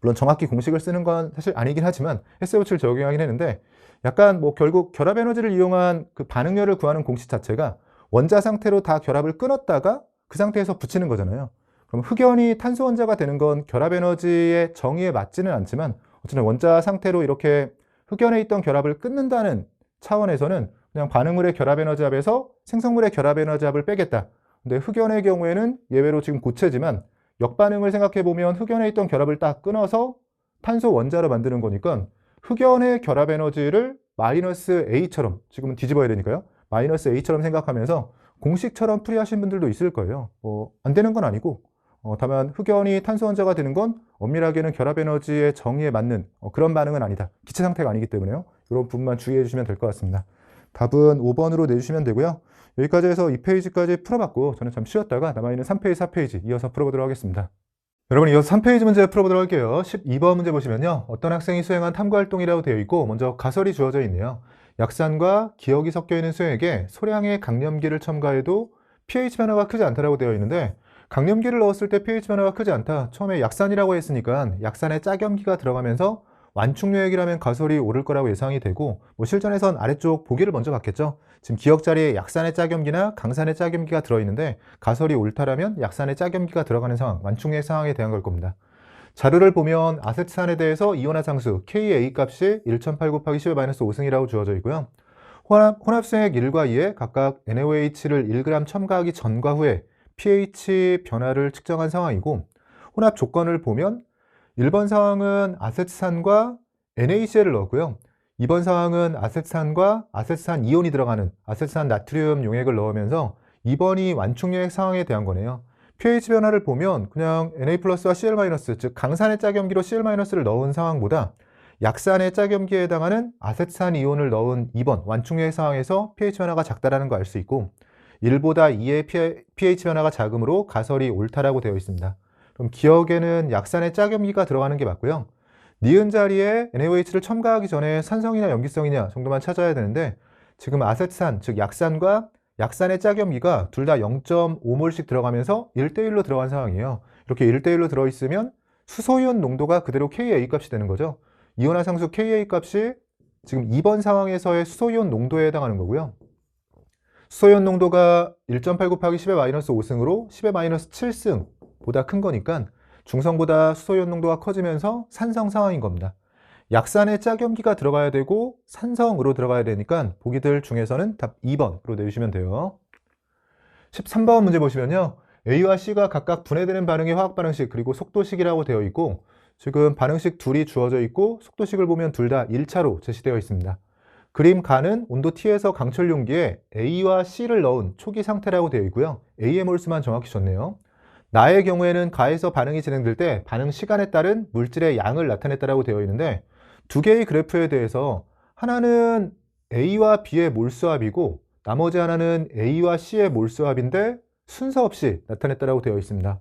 물론 정확히 공식을 쓰는 건 사실 아니긴 하지만 햇세 법칙을 적용하긴 했는데 약간 뭐 결국 결합 에너지를 이용한 그 반응열을 구하는 공식 자체가 원자 상태로 다 결합을 끊었다가 그 상태에서 붙이는 거잖아요. 그럼 흑연이 탄소 원자가 되는 건 결합 에너지의 정의에 맞지는 않지만 어쨌든 원자 상태로 이렇게 흑연에 있던 결합을 끊는다는 차원에서는 그냥 반응물의 결합 에너지 합에서 생성물의 결합 에너지 합을 빼겠다. 근데 흑연의 경우에는 예외로 지금 고체지만 역반응을 생각해 보면 흑연에 있던 결합을 딱 끊어서 탄소 원자로 만드는 거니까 흑연의 결합 에너지를 마이너스 A처럼 지금은 뒤집어야 되니까요. 마이너스 A처럼 생각하면서 공식처럼 풀이하신 분들도 있을 거예요. 안 되는 건 아니고 다만 흑연이 탄소 원자가 되는 건 엄밀하게는 결합 에너지의 정의에 맞는 그런 반응은 아니다. 기체 상태가 아니기 때문에요. 이런 부분만 주의해 주시면 될 것 같습니다. 답은 5번으로 내주시면 되고요. 여기까지 해서 2페이지까지 풀어봤고 저는 잠 쉬었다가 남아있는 3페이지, 4페이지 이어서 풀어보도록 하겠습니다. 여러분 이어서 3페이지 문제 풀어보도록 할게요. 12번 문제 보시면요. 어떤 학생이 수행한 탐구활동이라고 되어 있고 먼저 가설이 주어져 있네요. 약산과 기억이 섞여 있는 수액에 소량의 강염기를 첨가해도 pH 변화가 크지 않다라고 되어 있는데 강염기를 넣었을 때 pH 변화가 크지 않다. 처음에 약산이라고 했으니까 약산에 짝염기가 들어가면서 완충유액이라면 가설이 오를 거라고 예상이 되고 실전에선 아래쪽 보기를 먼저 봤겠죠. 지금 기억 자리에 약산의 짝염기나 강산의 짝염기가 들어있는데 가설이 옳다라면 약산의 짝염기가 들어가는 상황, 완충유액 상황에 대한 걸 겁니다. 자료를 보면 아세트산에 대해서 이온화 상수 Ka 값이 1,008 곱하기 10의 -5승이라고 주어져 있고요. 혼합수액 1과 2에 각각 NaOH를 1g 첨가하기 전과 후에 pH 변화를 측정한 상황이고 혼합 조건을 보면 1번 상황은 아세트산과 NaCl을 넣었고요. 2번 상황은 아세트산과 아세트산 이온이 들어가는 아세트산 나트륨 용액을 넣으면서 2번이 완충유액 상황에 대한 거네요. pH 변화를 보면 그냥 Na 플러스와 Cl 마이너스, 즉 강산의 짝염기로 Cl 마이너스를 넣은 상황보다 약산의 짝염기에 해당하는 아세트산 이온을 넣은 2번 완충유액 상황에서 pH 변화가 작다라는 거 알 수 있고 1보다 2의 pH 변화가 작으므로 가설이 옳다라고 되어 있습니다. 그럼 기억에는 약산의 짝염기가 들어가는 게 맞고요. 니은 자리에 NaOH를 첨가하기 전에 산성이냐 염기성이냐 정도만 찾아야 되는데 지금 아세트산, 즉 약산과 약산의 짝염기가 둘 다 0.5몰씩 들어가면서 1대1로 들어간 상황이에요. 이렇게 1대1로 들어있으면 수소이온 농도가 그대로 Ka 값이 되는 거죠. 이온화 상수 Ka 값이 지금 2번 상황에서의 수소이온 농도에 해당하는 거고요. 수소이온 농도가 1.8 곱하기 10의 -5승으로 10의 -7승 보다 큰 거니까 중성보다 수소이온 농도가 커지면서 산성 상황인 겁니다. 약산의 짝염기가 들어가야 되고 산성으로 들어가야 되니까 보기들 중에서는 답 2번으로 내주시면 돼요. 13번 문제 보시면요. A와 C가 각각 분해되는 반응의 화학 반응식 그리고 속도식이라고 되어 있고 지금 반응식 둘이 주어져 있고 속도식을 보면 둘 다 1차로 제시되어 있습니다. 그림 가는 온도 T에서 강철 용기에 A와 C를 넣은 초기 상태라고 되어 있고요. A의 몰수만 정확히 줬네요. 나의 경우에는 가에서 반응이 진행될 때 반응 시간에 따른 물질의 양을 나타냈다라고 되어 있는데 두 개의 그래프에 대해서 하나는 A와 B의 몰수합이고 나머지 하나는 A와 C의 몰수합인데 순서 없이 나타냈다라고 되어 있습니다.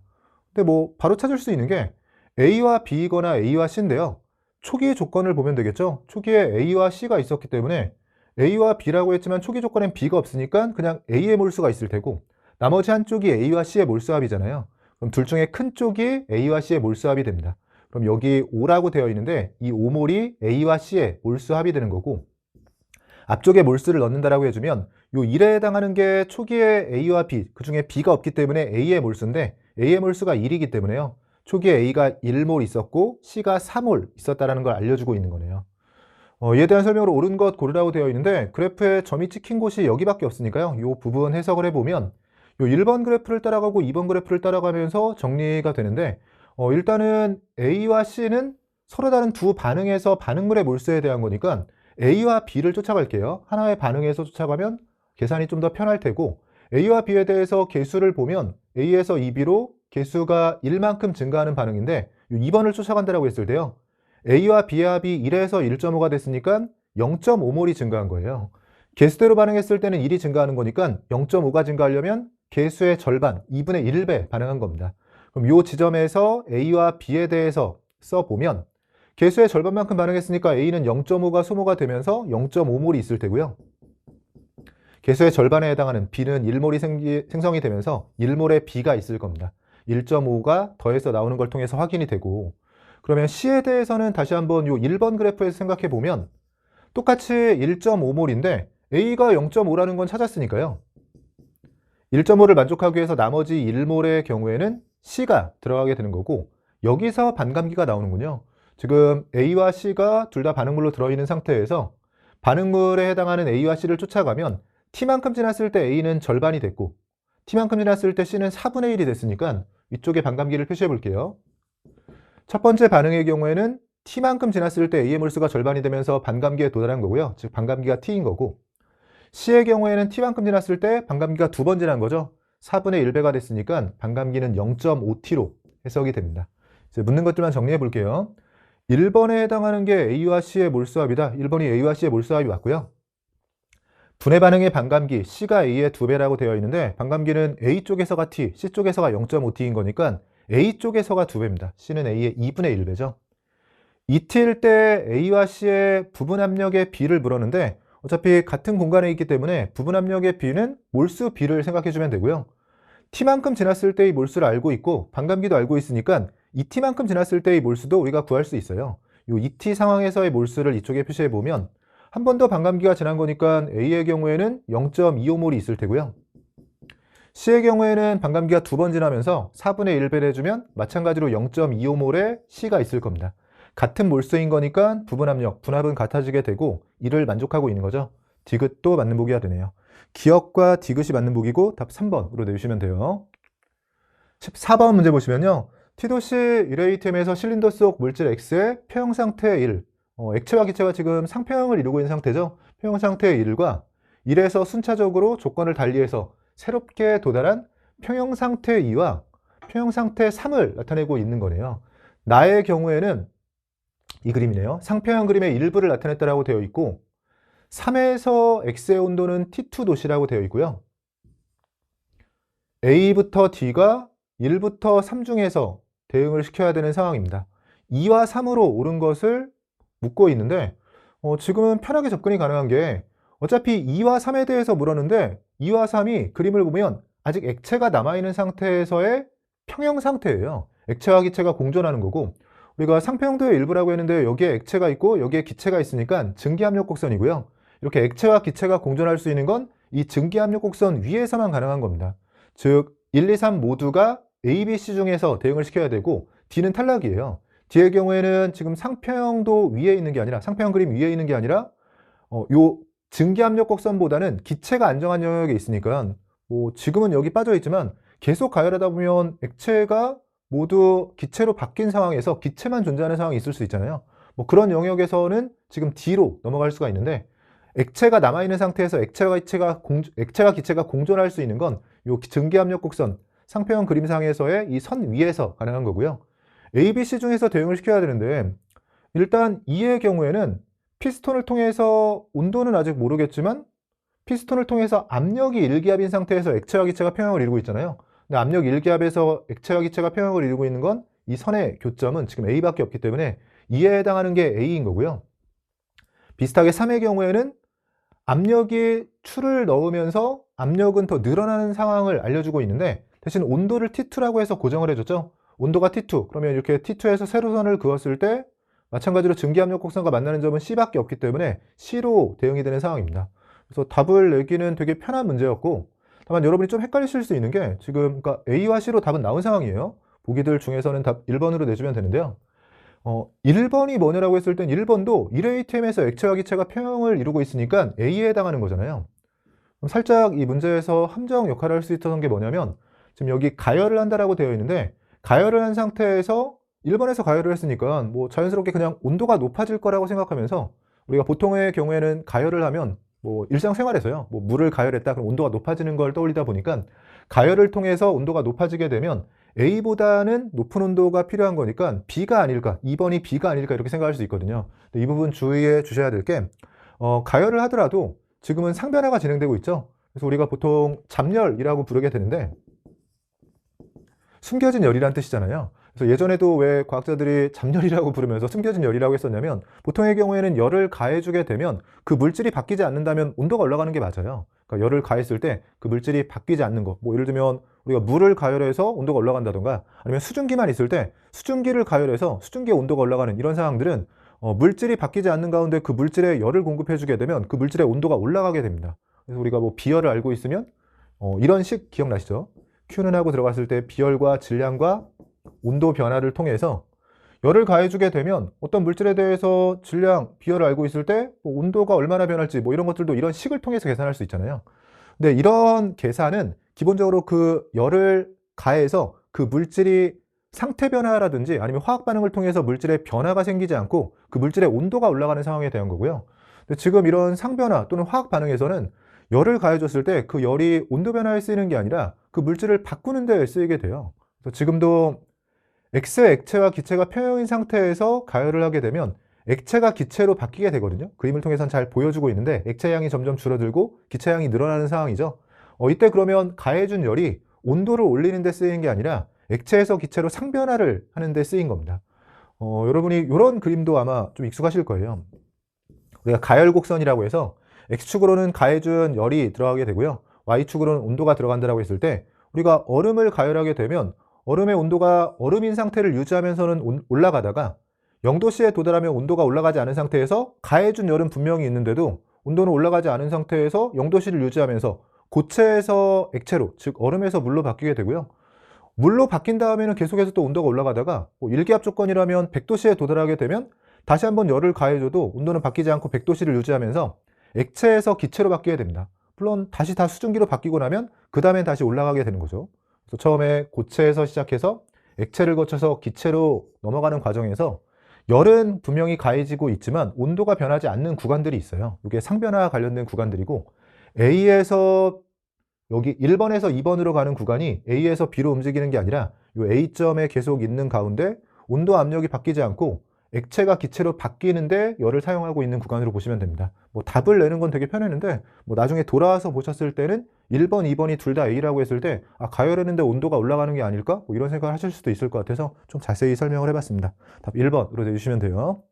근데 뭐 바로 찾을 수 있는 게 A와 B이거나 A와 C인데요. 초기 조건을 보면 되겠죠. 초기에 A와 C가 있었기 때문에 A와 B라고 했지만 초기 조건엔 B가 없으니까 그냥 A의 몰수가 있을 테고 나머지 한쪽이 A와 C의 몰수합이잖아요. 그럼 둘 중에 큰 쪽이 A와 C의 몰수합이 됩니다. 그럼 여기 5라고 되어 있는데 이 5몰이 A와 C의 몰수합이 되는 거고 앞쪽에 몰수를 넣는다라고 해주면 요 1에 해당하는 게 초기에 A와 B, 그 중에 B가 없기 때문에 A의 몰수인데 A의 몰수가 1이기 때문에요. 초기에 A가 1몰 있었고 C가 4몰 있었다는 걸 알려주고 있는 거네요. 이에 대한 설명으로 옳은 것 고르라고 되어 있는데 그래프에 점이 찍힌 곳이 여기밖에 없으니까요. 이 부분 해석을 해보면 요 1번 그래프를 따라가고 2번 그래프를 따라가면서 정리가 되는데 일단은 A와 C는 서로 다른 두 반응에서 반응물의 몰수에 대한 거니까 A와 B를 쫓아갈게요. 하나의 반응에서 쫓아가면 계산이 좀 더 편할 테고 A와 B에 대해서 개수를 보면 A에서 2B로 개수가 1만큼 증가하는 반응인데 2번을 쫓아간다고 했을 때요. A와 B의 합이 1에서 1.5가 됐으니까 0.5몰이 증가한 거예요. 개수대로 반응했을 때는 1이 증가하는 거니까 0.5가 증가하려면 개수의 절반, 2분의 1배 반응한 겁니다. 그럼 이 지점에서 A와 B에 대해서 써보면 개수의 절반만큼 반응했으니까 A는 0.5가 소모가 되면서 0.5몰이 있을 테고요. 개수의 절반에 해당하는 B는 1몰이 생성이 되면서 1몰의 B가 있을 겁니다. 1.5가 더해서 나오는 걸 통해서 확인이 되고 그러면 C에 대해서는 다시 한번 요 1번 그래프에서 생각해 보면 똑같이 1.5몰인데 A가 0.5라는 건 찾았으니까요. 1.5를 만족하기 위해서 나머지 1몰의 경우에는 C가 들어가게 되는 거고 여기서 반감기가 나오는군요. 지금 A와 C가 둘 다 반응물로 들어있는 상태에서 반응물에 해당하는 A와 C를 쫓아가면 T만큼 지났을 때 A는 절반이 됐고 T만큼 지났을 때 C는 4분의 1이 됐으니까 위쪽에 반감기를 표시해 볼게요. 첫 번째 반응의 경우에는 T만큼 지났을 때 A의 몰수가 절반이 되면서 반감기에 도달한 거고요. 즉 반감기가 T인 거고 C의 경우에는 T만큼 지났을 때 반감기가 두 번 지난 거죠. 4분의 1배가 됐으니까 반감기는 0.5T로 해석이 됩니다. 이제 묻는 것들만 정리해 볼게요. 1번에 해당하는 게 A와 C의 몰수합이다. 1번이 A와 C의 몰수합이 맞고요. 분해 반응의 반감기 C가 A의 2배라고 되어 있는데 반감기는 A 쪽에서가 T, C 쪽에서가 0.5T인 거니까 A 쪽에서가 2배입니다. C는 A의 2분의 1배죠. 2T일 때 A와 C의 부분 압력의 B를 물었는데 어차피 같은 공간에 있기 때문에 부분 압력의 B는 몰수 B를 생각해 주면 되고요. T만큼 지났을 때의 몰수를 알고 있고 반감기도 알고 있으니까 2T만큼 지났을 때의 몰수도 우리가 구할 수 있어요. 이 2T 상황에서의 몰수를 이쪽에 표시해 보면 한 번 더 반감기가 지난 거니까 A의 경우에는 0.25몰이 있을 테고요. C의 경우에는 반감기가 두 번 지나면서 4분의 1배를 해주면 마찬가지로 0.25몰의 C가 있을 겁니다. 같은 몰수인 거니까 부분 압력, 분합은 같아지게 되고 이를 만족하고 있는 거죠. 디귿도 맞는 보기가 되네요. 기억과 디귿이 맞는 보기고 답 3번으로 내주시면 돼요. 14번 문제 보시면요. T도시 1ATM에서 실린더 속 물질 X의 표형 상태 1, 액체와 기체가 지금 상표형을 이루고 있는 상태죠. 표형 상태 1과 1에서 순차적으로 조건을 달리해서 새롭게 도달한 평형 상태 2와 평형 상태 3을 나타내고 있는 거네요. 나의 경우에는 이 그림이네요. 상표형 그림의 일부를 나타냈다라고 되어 있고 3에서 X의 온도는 T2 도시라고 되어 있고요. A부터 D가 1부터 3 중에서 대응을 시켜야 되는 상황입니다. 2와 3으로 오른 것을 묻고 있는데 지금은 편하게 접근이 가능한 게 어차피 2와 3에 대해서 물었는데 2와 3이 그림을 보면 아직 액체가 남아있는 상태에서의 평형 상태예요. 액체와 기체가 공존하는 거고 우리가 상표형도의 일부라고 했는데 여기에 액체가 있고 여기에 기체가 있으니까 증기압력 곡선이고요. 이렇게 액체와 기체가 공존할 수 있는 건 이 증기압력 곡선 위에서만 가능한 겁니다. 즉 1, 2, 3 모두가 A, B, C 중에서 대응을 시켜야 되고 D는 탈락이에요. D의 경우에는 지금 상표형도 위에 있는 게 아니라 상표형 그림 위에 있는 게 아니라 요 증기압력 곡선보다는 기체가 안정한 영역에 있으니까 지금은 여기 빠져 있지만 계속 가열하다 보면 액체가 모두 기체로 바뀐 상황에서 기체만 존재하는 상황이 있을 수 있잖아요. 그런 영역에서는 지금 D로 넘어갈 수가 있는데 액체가 남아있는 상태에서 액체와 기체가 공존할 수 있는 건 요 증기압력 곡선 상표형 그림상에서의 이 선 위에서 가능한 거고요. A, B, C 중에서 대응을 시켜야 되는데 일단 E의 경우에는 피스톤을 통해서 온도는 아직 모르겠지만 피스톤을 통해서 압력이 일기압인 상태에서 액체와 기체가 평형을 이루고 있잖아요. 근데 압력 1기압에서 액체와 기체가 평형을 이루고 있는 건 이 선의 교점은 지금 A밖에 없기 때문에 2에 해당하는 게 A인 거고요. 비슷하게 3의 경우에는 압력이 추를 넣으면서 압력은 더 늘어나는 상황을 알려주고 있는데 대신 온도를 T2라고 해서 고정을 해줬죠. 온도가 T2, 그러면 이렇게 T2에서 세로선을 그었을 때 마찬가지로 증기압력 곡선과 만나는 점은 C밖에 없기 때문에 C로 대응이 되는 상황입니다. 그래서 답을 내기는 되게 편한 문제였고, 다만 여러분이 좀 헷갈리실 수 있는 게 지금 그러니까 A와 C로 답은 나온 상황이에요. 보기들 중에서는 답 1번으로 내주면 되는데요. 1번이 뭐냐라고 했을 땐 1번도 1ATM에서 액체와 기체가 평형을 이루고 있으니까 A에 해당하는 거잖아요. 그럼 살짝 이 문제에서 함정 역할을 할 수 있었던 게 뭐냐면 지금 여기 가열을 한다라고 되어 있는데 가열을 한 상태에서 1번에서 가열을 했으니까 뭐 자연스럽게 그냥 온도가 높아질 거라고 생각하면서 우리가 보통의 경우에는 가열을 하면 뭐 일상생활에서요. 뭐 물을 가열했다 그럼 온도가 높아지는 걸 떠올리다 보니까 가열을 통해서 온도가 높아지게 되면 A보다는 높은 온도가 필요한 거니까 B가 아닐까, 2번이 B가 아닐까 이렇게 생각할 수 있거든요. 이 부분 주의해 주셔야 될 게 가열을 하더라도 지금은 상변화가 진행되고 있죠. 그래서 우리가 보통 잡열이라고 부르게 되는데 숨겨진 열이란 뜻이잖아요. 그래서 예전에도 왜 과학자들이 잡열이라고 부르면서 숨겨진 열이라고 했었냐면 보통의 경우에는 열을 가해주게 되면 그 물질이 바뀌지 않는다면 온도가 올라가는 게 맞아요. 그러니까 열을 가했을 때 그 물질이 바뀌지 않는 거, 뭐 예를 들면 우리가 물을 가열해서 온도가 올라간다던가 아니면 수증기만 있을 때 수증기를 가열해서 수증기의 온도가 올라가는 이런 상황들은 물질이 바뀌지 않는 가운데 그 물질에 열을 공급해주게 되면 그 물질의 온도가 올라가게 됩니다. 그래서 우리가 뭐 비열을 알고 있으면 이런 식 기억나시죠? Q는 하고 들어갔을 때 비열과 질량과 온도 변화를 통해서 열을 가해주게 되면 어떤 물질에 대해서 질량, 비열을 알고 있을 때 온도가 얼마나 변할지 뭐 이런 것들도 이런 식을 통해서 계산할 수 있잖아요. 근데 이런 계산은 기본적으로 그 열을 가해서 그 물질이 상태 변화라든지 아니면 화학 반응을 통해서 물질의 변화가 생기지 않고 그 물질의 온도가 올라가는 상황에 대한 거고요. 근데 지금 이런 상변화 또는 화학 반응에서는 열을 가해줬을 때 그 열이 온도 변화에 쓰이는 게 아니라 그 물질을 바꾸는 데 쓰이게 돼요. 그래서 지금도 액체와 기체가 평형인 상태에서 가열을 하게 되면 액체가 기체로 바뀌게 되거든요. 그림을 통해서는 잘 보여주고 있는데 액체 양이 점점 줄어들고 기체 양이 늘어나는 상황이죠. 이때 그러면 가해준 열이 온도를 올리는 데 쓰이는 게 아니라 액체에서 기체로 상변화를 하는 데 쓰인 겁니다. 여러분이 이런 그림도 아마 좀 익숙하실 거예요. 우리가 가열곡선이라고 해서 X축으로는 가해준 열이 들어가게 되고요. Y축으로는 온도가 들어간다고 했을 때 우리가 얼음을 가열하게 되면 얼음의 온도가 얼음인 상태를 유지하면서는 올라가다가 0도씨에 도달하면 온도가 올라가지 않은 상태에서 가해준 열은 분명히 있는데도 온도는 올라가지 않은 상태에서 0도씨를 유지하면서 고체에서 액체로, 즉 얼음에서 물로 바뀌게 되고요. 물로 바뀐 다음에는 계속해서 또 온도가 올라가다가 1기압 조건이라면 100도씨에 도달하게 되면 다시 한번 열을 가해줘도 온도는 바뀌지 않고 100도씨를 유지하면서 액체에서 기체로 바뀌게 됩니다. 물론 다시 다 수증기로 바뀌고 나면 그 다음엔 다시 올라가게 되는 거죠. 그래서 처음에 고체에서 시작해서 액체를 거쳐서 기체로 넘어가는 과정에서 열은 분명히 가해지고 있지만 온도가 변하지 않는 구간들이 있어요. 이게 상변화와 관련된 구간들이고 A에서 여기 1번에서 2번으로 가는 구간이 A에서 B로 움직이는 게 아니라 이 A점에 계속 있는 가운데 온도 압력이 바뀌지 않고 액체가 기체로 바뀌는데 열을 사용하고 있는 구간으로 보시면 됩니다. 뭐 답을 내는 건 되게 편했는데 뭐 나중에 돌아와서 보셨을 때는 1번, 2번이 둘 다 A라고 했을 때 가열했는데 온도가 올라가는 게 아닐까? 뭐 이런 생각을 하실 수도 있을 것 같아서 좀 자세히 설명을 해봤습니다. 답 1번으로 내주시면 돼요.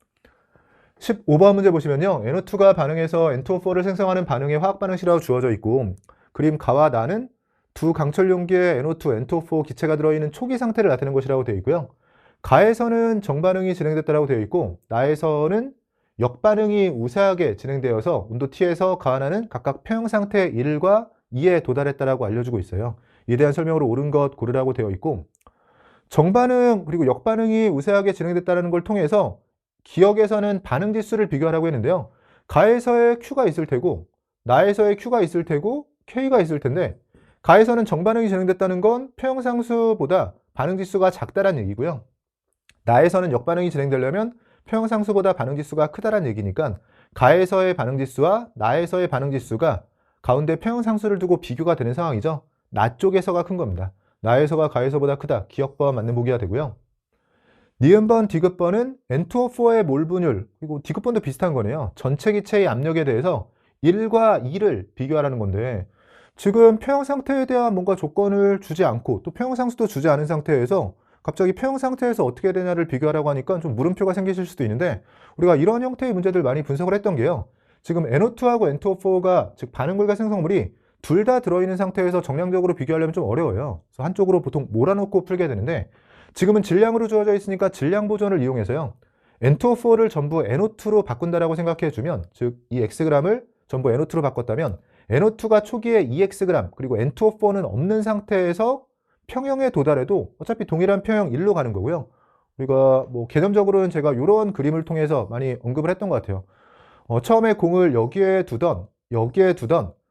15번 문제 보시면요. NO2가 반응해서 N2O4를 생성하는 반응의 화학 반응식이라고 주어져 있고 그림 가와 나는 두 강철 용기에 NO2, N2O4 기체가 들어있는 초기 상태를 나타내는 것이라고 되어 있고요. 가에서는 정반응이 진행됐다고 되어 있고 나에서는 역반응이 우세하게 진행되어서 온도 T에서 가와 나는 각각 평형 상태 1과 2에 도달했다고 알려주고 있어요. 이에 대한 설명으로 옳은 것 고르라고 되어 있고 정반응 그리고 역반응이 우세하게 진행됐다는 걸 통해서 기억에서는 반응 지수를 비교하라고 했는데요. 가에서의 Q가 있을 테고 나에서의 Q가 있을 테고 K가 있을 텐데 가에서는 정반응이 진행됐다는 건 평형상수보다 반응 지수가 작다는 얘기고요. 나에서는 역반응이 진행되려면 평형상수보다 반응 지수가 크다는 얘기니까 가에서의 반응 지수와 나에서의 반응 지수가 가운데 평형상수를 두고 비교가 되는 상황이죠. 나 쪽에서가 큰 겁니다. 나에서가 가에서보다 크다. 기억번 맞는 보기가 되고요. 니은번, 디귿번은 N2O4의 몰 분율, 그리고 디귿번도 비슷한 거네요. 전체 기체의 압력에 대해서 1과 2를 비교하라는 건데 지금 평형 상태에 대한 뭔가 조건을 주지 않고 또 평형 상수도 주지 않은 상태에서 갑자기 평형 상태에서 어떻게 되냐를 비교하라고 하니까 좀 물음표가 생기실 수도 있는데, 우리가 이런 형태의 문제들 많이 분석을 했던 게요. 지금 NO2하고 N2O4가 즉 반응물과 생성물이 둘 다 들어있는 상태에서 정량적으로 비교하려면 좀 어려워요. 그래서 한쪽으로 보통 몰아놓고 풀게 되는데, 지금은 질량으로 주어져 있으니까 질량 보존을 이용해서요. N2O4를 전부 NO2로 바꾼다라고 생각해 주면, 즉 이 Xg을 전부 NO2로 바꿨다면 NO2가 초기에 2Xg 그리고 N2O4는 없는 상태에서 평형에 도달해도 어차피 동일한 평형 1로 가는 거고요. 우리가 뭐 개념적으로는 제가 이런 그림을 통해서 많이 언급을 했던 것 같아요. 처음에 공을 여기에 두던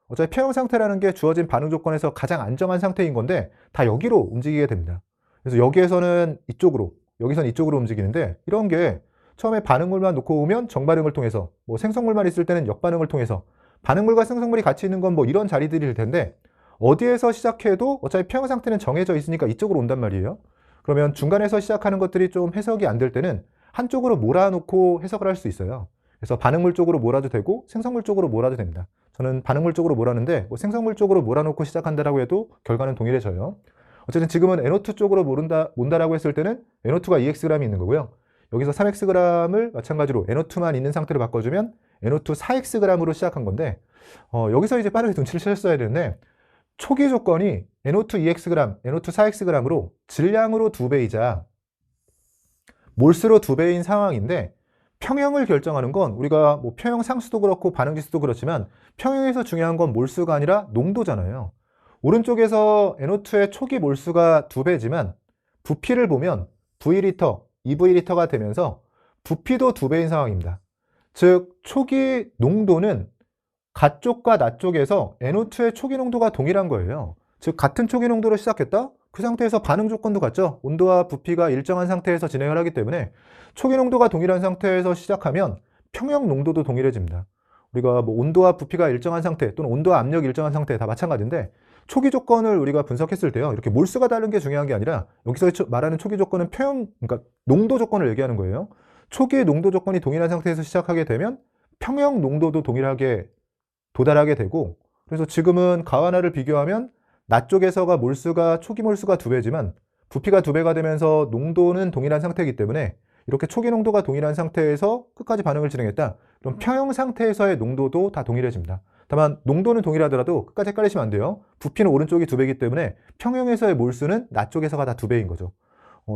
어차피 평형 상태라는 게 주어진 반응 조건에서 가장 안정한 상태인 건데 다 여기로 움직이게 됩니다. 그래서 여기에서는 이쪽으로, 여기서는 이쪽으로 움직이는데, 이런 게 처음에 반응물만 놓고 오면 정반응을 통해서, 뭐 생성물만 있을 때는 역반응을 통해서, 반응물과 생성물이 같이 있는 건 뭐 이런 자리들일 텐데, 어디에서 시작해도 어차피 평형 상태는 정해져 있으니까 이쪽으로 온단 말이에요. 그러면 중간에서 시작하는 것들이 좀 해석이 안 될 때는 한쪽으로 몰아놓고 해석을 할 수 있어요. 그래서 반응물 쪽으로 몰아도 되고 생성물 쪽으로 몰아도 됩니다. 저는 반응물 쪽으로 몰았는데 뭐 생성물 쪽으로 몰아놓고 시작한다라고 해도 결과는 동일해져요. 어쨌든 지금은 NO2 쪽으로 몬다라고 했을 때는 NO2가 2Xg이 있는 거고요. 여기서 3Xg을 마찬가지로 NO2만 있는 상태로 바꿔주면 NO2 4Xg으로 시작한 건데, 여기서 이제 빠르게 눈치를 채셨어야 되는데, 초기 조건이 NO2 2Xg, NO2 4Xg으로 질량으로 2배이자 몰수로 2배인 상황인데, 평형을 결정하는 건 우리가 뭐 평형 상수도 그렇고 반응 지수도 그렇지만 평형에서 중요한 건 몰수가 아니라 농도잖아요. 오른쪽에서 NO2의 초기 몰수가 2배지만 부피를 보면 V리터, 2V리터가 되면서 부피도 2배인 상황입니다. 즉 초기 농도는 가쪽과 나쪽에서 NO2의 초기 농도가 동일한 거예요. 즉 같은 초기 농도로 시작했다? 그 상태에서 반응 조건도 같죠? 온도와 부피가 일정한 상태에서 진행을 하기 때문에 초기 농도가 동일한 상태에서 시작하면 평형 농도도 동일해집니다. 우리가 뭐 온도와 부피가 일정한 상태 또는 온도와 압력이 일정한 상태 다 마찬가지인데, 초기 조건을 우리가 분석했을 때요, 이렇게 몰수가 다른 게 중요한 게 아니라 여기서 말하는 초기 조건은 평형, 그러니까 농도 조건을 얘기하는 거예요. 초기의 농도 조건이 동일한 상태에서 시작하게 되면 평형 농도도 동일하게 도달하게 되고, 그래서 지금은 가와나를 비교하면 나쪽에서가 몰수가 초기 몰수가 2배지만 부피가 2배가 되면서 농도는 동일한 상태이기 때문에 이렇게 초기 농도가 동일한 상태에서 끝까지 반응을 진행했다. 그럼 평형 상태에서의 농도도 다 동일해집니다. 다만 농도는 동일하더라도 끝까지 헷갈리시면 안 돼요. 부피는 오른쪽이 2배이기 때문에 평형에서의 몰수는 나쪽에서가 다 2배인 거죠.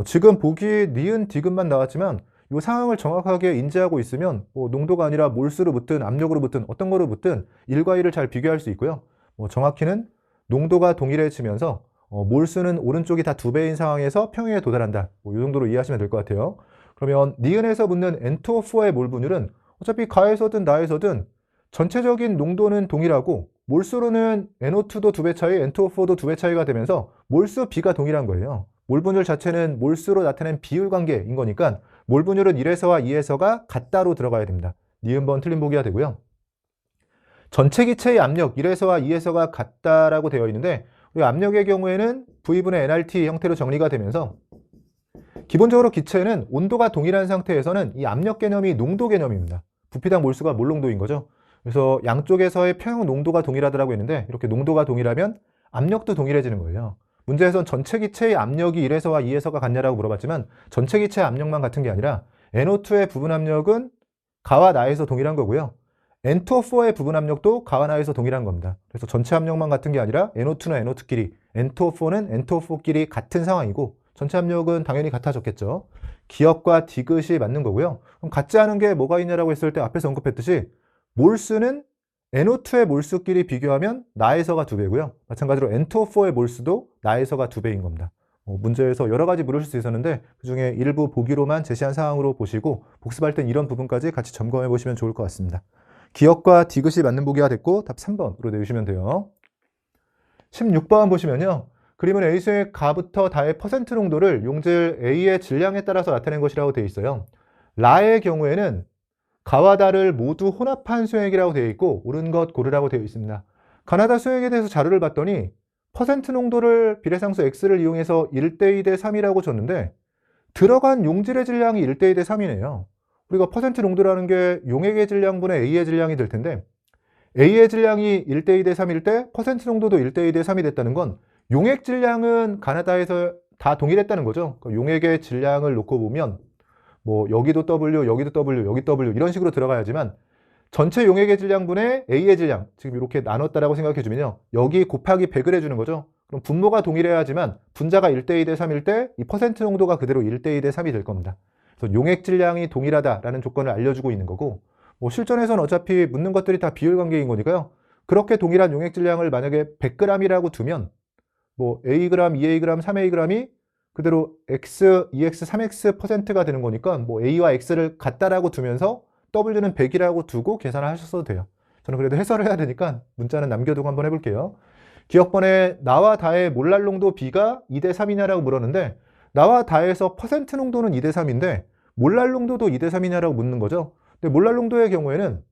지금 보기 니은 디귿만 나왔지만 이 상황을 정확하게 인지하고 있으면 농도가 아니라 몰수로 붙든 압력으로 붙든 어떤 거로 붙든 1과 1을 잘 비교할 수 있고요. 정확히는 농도가 동일해지면서 몰수는 오른쪽이 다 2배인 상황에서 평형에 도달한다. 이 정도로 이해하시면 될 것 같아요. 그러면 니은에서 붙는 N2O4의 몰 분율은 어차피 가에서든 나에서든 전체적인 농도는 동일하고 몰수로는 NO2도 2배 차이, N2O4도 2배 차이가 되면서 몰수 비가 동일한 거예요. 몰 분율 자체는 몰수로 나타낸 비율 관계인 거니까 몰 분율은 1에서와 2에서가 같다로 들어가야 됩니다. 니은번 틀린 보기가 되고요. 전체 기체의 압력 1에서와 2에서가 같다라고 되어 있는데, 우리 압력의 경우에는 V분의 nRT 형태로 정리가 되면서 기본적으로 기체는 온도가 동일한 상태에서는 이 압력 개념이 농도 개념입니다. 부피당 몰수가 몰농도인 거죠. 그래서 양쪽에서의 평형 농도가 동일하다고 했는데, 이렇게 농도가 동일하면 압력도 동일해지는 거예요. 문제에선 전체 기체의 압력이 1에서와 2에서가 같냐라고 물어봤지만 전체 기체의 압력만 같은 게 아니라 NO2의 부분 압력은 가와 나에서 동일한 거고요. N2O4의 부분 압력도 가와 나에서 동일한 겁니다. 그래서 전체 압력만 같은 게 아니라 NO2는 NO2끼리, N2O4는 N2O4끼리 같은 상황이고 전체 압력은 당연히 같아졌겠죠. 기억과 디귿이 맞는 거고요. 그럼 같지 않은 게 뭐가 있냐라고 했을 때 앞에서 언급했듯이 몰수는 NO2의 몰수끼리 비교하면 나에서가 2배고요. 마찬가지로 N2O4의 몰수도 나에서가 2배인 겁니다. 문제에서 여러 가지 물으실 수 있었는데 그중에 일부 보기로만 제시한 사항으로 보시고 복습할 땐 이런 부분까지 같이 점검해 보시면 좋을 것 같습니다. 기억과 디귿이 맞는 보기가 됐고 답 3번으로 내주시면 돼요. 16번 보시면요. 그림은 A수의 가부터 다의 퍼센트 농도를 용질 A의 질량에 따라서 나타낸 것이라고 되어 있어요. 라의 경우에는 가와 다를 모두 혼합한 수액이라고 되어 있고 옳은 것 고르라고 되어 있습니다. 가나다 수액에 대해서 자료를 봤더니 퍼센트 농도를 비례상수 X를 이용해서 1대2 대 3이라고 줬는데 들어간 용질의 질량이 1대2 대 3이네요. 우리가 퍼센트 농도라는 게 용액의 질량분의 A의 질량이 될 텐데 A의 질량이 1대 2 대 3일 때 퍼센트 농도도 1대 2 대 3이 됐다는 건 용액 질량은 가나다에서 다 동일했다는 거죠. 그러니까 용액의 질량을 놓고 보면 뭐 여기도 W, 여기도 W, 여기 W 이런 식으로 들어가야지만 전체 용액의 질량분의 A의 질량 지금 이렇게 나눴다라고 생각해 주면요. 여기 곱하기 100을 해주는 거죠. 그럼 분모가 동일해야지만 분자가 1대 2 대 3일 때 이 퍼센트 농도가 그대로 1대 2 대 3이 될 겁니다. 그래서 용액 질량이 동일하다라는 조건을 알려주고 있는 거고 뭐 실전에서는 어차피 묻는 것들이 다 비율 관계인 거니까요. 그렇게 동일한 용액 질량을 만약에 100g이라고 두면 뭐 Ag, 2Ag, 3Ag이 그대로 X, 2X, 3X%가 되는 거니까 뭐 A와 X를 같다라고 두면서 W는 100이라고 두고 계산을 하셨어도 돼요. 저는 그래도 해설을 해야 되니까 문자는 남겨두고 한번 해볼게요. 기억번에 나와 다의 몰랄 농도 B가 2대 3이냐라고 물었는데 나와 다에서 퍼센트 농도는 2대 3인데 몰랄 농도도 2대 3이냐라고 묻는 거죠. 근데 몰랄 농도의 경우에는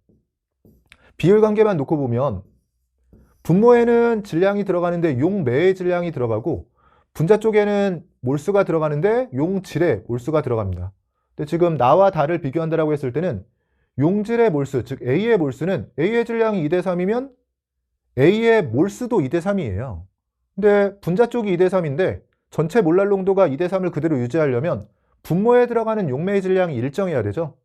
비율 관계만 놓고 보면 분모에는 질량이 들어가는데 용매의 질량이 들어가고 분자 쪽에는 몰수가 들어가는데 용질의 몰수가 들어갑니다. 근데 지금 나와 다를 비교한다라고 했을 때는 용질의 몰수, 즉 A의 몰수는 A의 질량이 2대 3이면 A의 몰수도 2대 3이에요. 근데 분자 쪽이 2대 3인데 전체 몰랄 농도가 2대 3을 그대로 유지하려면 분모에 들어가는 용매의 질량이 일정해야 되죠.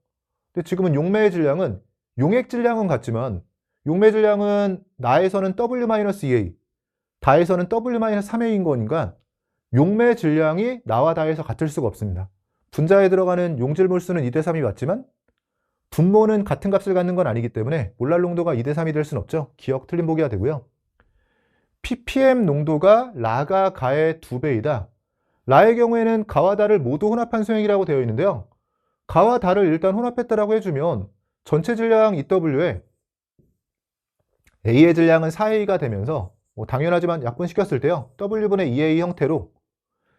근데 지금은 용매의 질량은 용액 질량은 같지만 용매 질량은 나에서는 W-2A, 다에서는 W-3A인 거니까 용매 질량이 나와 다에서 같을 수가 없습니다. 분자에 들어가는 용질 몰수는 2대 3이 맞지만 분모는 같은 값을 갖는 건 아니기 때문에 몰랄 농도가 2대 3이 될 수는 없죠. 기억 틀린 보기가 되고요. ppm 농도가 라가 가의 2배이다. 라의 경우에는 가와 다를 모두 혼합한 수행이라고 되어 있는데요. 가와 다를 일단 혼합했다라고 해주면 전체 질량 EW에 A의 질량은 4A가 되면서 뭐 당연하지만 약분시켰을 때요. W분의 2A 형태로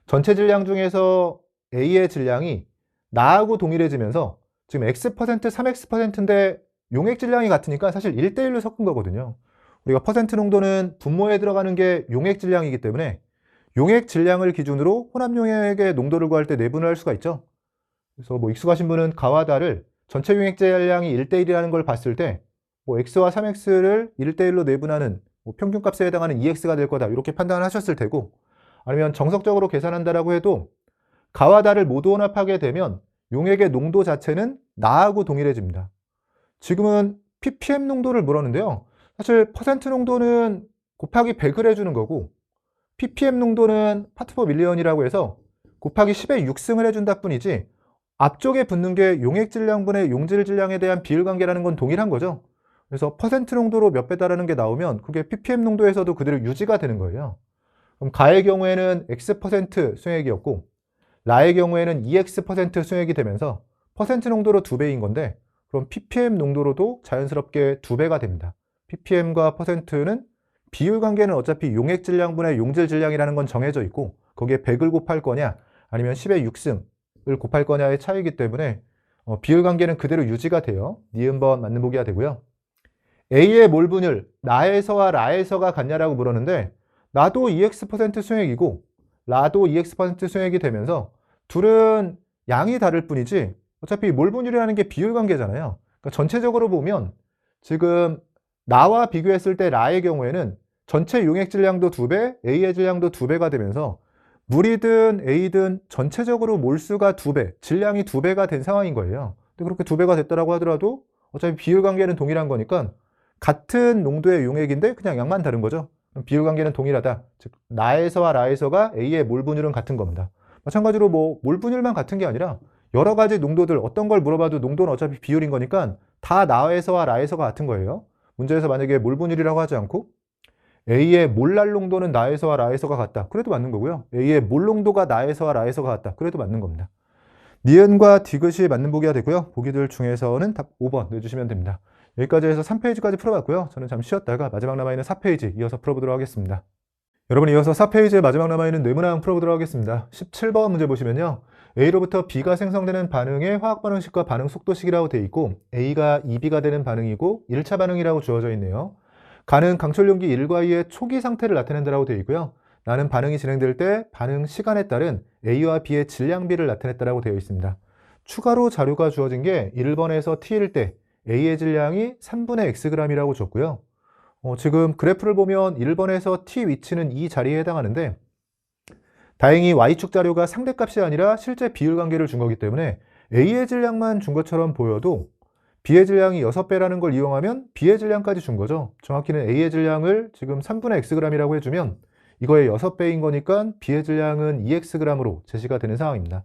전체 질량 중에서 A의 질량이 나하고 동일해지면서 지금 X%, 3X%인데 용액 질량이 같으니까 사실 1대1로 섞은 거거든요. 우리가 퍼센트 농도는 분모에 들어가는 게 용액 질량이기 때문에 용액 질량을 기준으로 혼합 용액의 농도를 구할 때 내분을 할 수가 있죠. 그래서 뭐 익숙하신 분은 가와 다를 전체 용액 질량이 1대1이라는 걸 봤을 때 뭐 X와 3X를 1대1로 내분하는 뭐 평균값에 해당하는 2X가 될 거다 이렇게 판단을 하셨을 테고 아니면 정석적으로 계산한다라고 해도 가와 다를 모두 혼합하게 되면 용액의 농도 자체는 나하고 동일해집니다. 지금은 ppm 농도를 물었는데요. 사실 퍼센트 농도는 곱하기 100을 해주는 거고 ppm 농도는 파트 퍼 밀리언이라고 해서 곱하기 10의 6승을 해준다 뿐이지 앞쪽에 붙는 게 용액 질량분의 용질 질량에 대한 비율 관계라는 건 동일한 거죠. 그래서 퍼센트 농도로 몇 배다라는 게 나오면 그게 ppm 농도에서도 그대로 유지가 되는 거예요. 그럼 가의 경우에는 X% 수액이었고 라의 경우에는 2X% 수액이 되면서 퍼센트 농도로 2배인 건데 그럼 ppm 농도로도 자연스럽게 2배가 됩니다. ppm과 퍼센트는 비율 관계는 어차피 용액 질량분의 용질 질량이라는 건 정해져 있고 거기에 100을 곱할 거냐 아니면 10의 6승을 곱할 거냐의 차이이기 때문에 비율 관계는 그대로 유지가 돼요. 니은번 맞는 보기가 되고요. A의 몰 분율 나에서와 라에서가 같냐라고 물었는데 나도 2X% 수액이고 라도 2X% 수액이 되면서 둘은 양이 다를 뿐이지 어차피 몰 분율이라는 게 비율 관계잖아요. 그러니까 전체적으로 보면 지금 나와 비교했을 때 라의 경우에는 전체 용액 질량도 2배, A의 질량도 2배가 되면서 물이든 A든 전체적으로 몰수가 2배, 질량이 2배가 된 상황인 거예요. 근데 그렇게 2배가 됐다라고 하더라도 어차피 비율 관계는 동일한 거니까 같은 농도의 용액인데 그냥 양만 다른 거죠. 비율 관계는 동일하다. 즉 나에서와 라에서가 A의 몰 분율은 같은 겁니다. 마찬가지로 뭐 몰 분율만 같은 게 아니라 여러 가지 농도들 어떤 걸 물어봐도 농도는 어차피 비율인 거니까 다 나에서와 라에서가 같은 거예요. 문제에서 만약에 몰 분율이라고 하지 않고 A의 몰랄 농도는 나에서와 라에서가 같다. 그래도 맞는 거고요. A의 몰 농도가 나에서와 라에서가 같다. 그래도 맞는 겁니다. 니은과 디귿이 맞는 보기가 되고요. 보기들 중에서는 답 5번 내주시면 됩니다. 여기까지 해서 3페이지까지 풀어봤고요. 저는 잠시 쉬었다가 마지막 남아있는 4페이지 이어서 풀어보도록 하겠습니다. 여러분 이어서 4페이지의 마지막 남아있는 뇌문항 풀어보도록 하겠습니다. 17번 문제 보시면요. A로부터 B가 생성되는 반응의 화학 반응식과 반응 속도식이라고 되어 있고 A가 2B가 되는 반응이고 1차 반응이라고 주어져 있네요. 가는 강철 용기 1과 2의 초기 상태를 나타낸다라고 되어 있고요. 나는 반응이 진행될 때 반응 시간에 따른 A와 B의 질량비를 나타냈다라고 되어 있습니다. 추가로 자료가 주어진 게 1번에서 T일 때 A의 질량이 3분의 xg이라고 줬고요. 지금 그래프를 보면 1번에서 t 위치는 이 자리에 해당하는데 다행히 y축 자료가 상대값이 아니라 실제 비율 관계를 준 거기 때문에 A의 질량만 준 것처럼 보여도 B의 질량이 6배라는 걸 이용하면 B의 질량까지 준 거죠. 정확히는 A의 질량을 지금 3분의 xg이라고 해주면 이거의 6배인 거니까 B의 질량은 2xg으로 제시가 되는 상황입니다.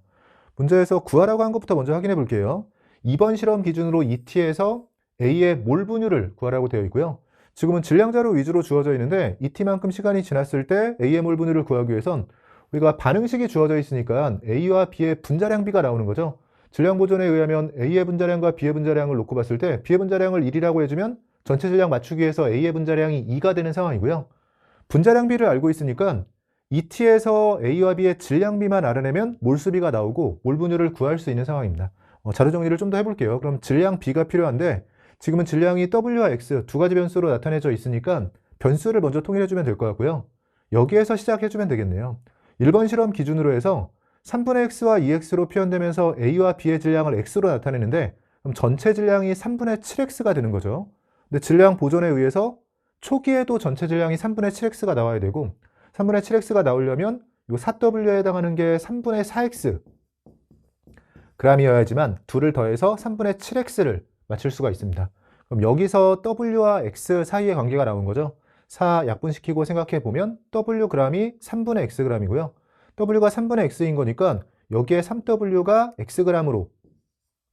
문제에서 구하라고 한 것부터 먼저 확인해 볼게요. 2번 실험 기준으로 ET에서 A의 몰 분율을 구하라고 되어 있고요. 지금은 질량 자료 위주로 주어져 있는데 ET만큼 시간이 지났을 때 A의 몰 분율을 구하기 위해선 우리가 반응식이 주어져 있으니까 A와 B의 분자량비가 나오는 거죠. 질량 보존에 의하면 A의 분자량과 B의 분자량을 놓고 봤을 때 B의 분자량을 1이라고 해주면 전체 질량 맞추기 위해서 A의 분자량이 2가 되는 상황이고요. 분자량비를 알고 있으니까 ET에서 A와 B의 질량비만 알아내면 몰수비가 나오고 몰 분율을 구할 수 있는 상황입니다. 자료 정리를 좀 더 해볼게요. 그럼 질량 B가 필요한데 지금은 질량이 W와 X 두 가지 변수로 나타내져 있으니까 변수를 먼저 통일해주면 될 것 같고요. 여기에서 시작해주면 되겠네요. 1번 실험 기준으로 해서 3분의 x와 2x로 표현되면서 A와 B의 질량을 x로 나타내는데 그럼 전체 질량이 3분의 7x가 되는 거죠. 근데 질량 보존에 의해서 초기에도 전체 질량이 3분의 7x가 나와야 되고 3분의 7x가 나오려면 이 4w에 해당하는 게 3분의 4x g이어야지만 둘을 더해서 3분의 7x를 맞출 수가 있습니다. 그럼 여기서 w와 x 사이의 관계가 나온 거죠. 4 약분시키고 생각해 보면 w g이 3분의 x g이고요. w가 3분의 x인 거니까 여기에 3w가 xg으로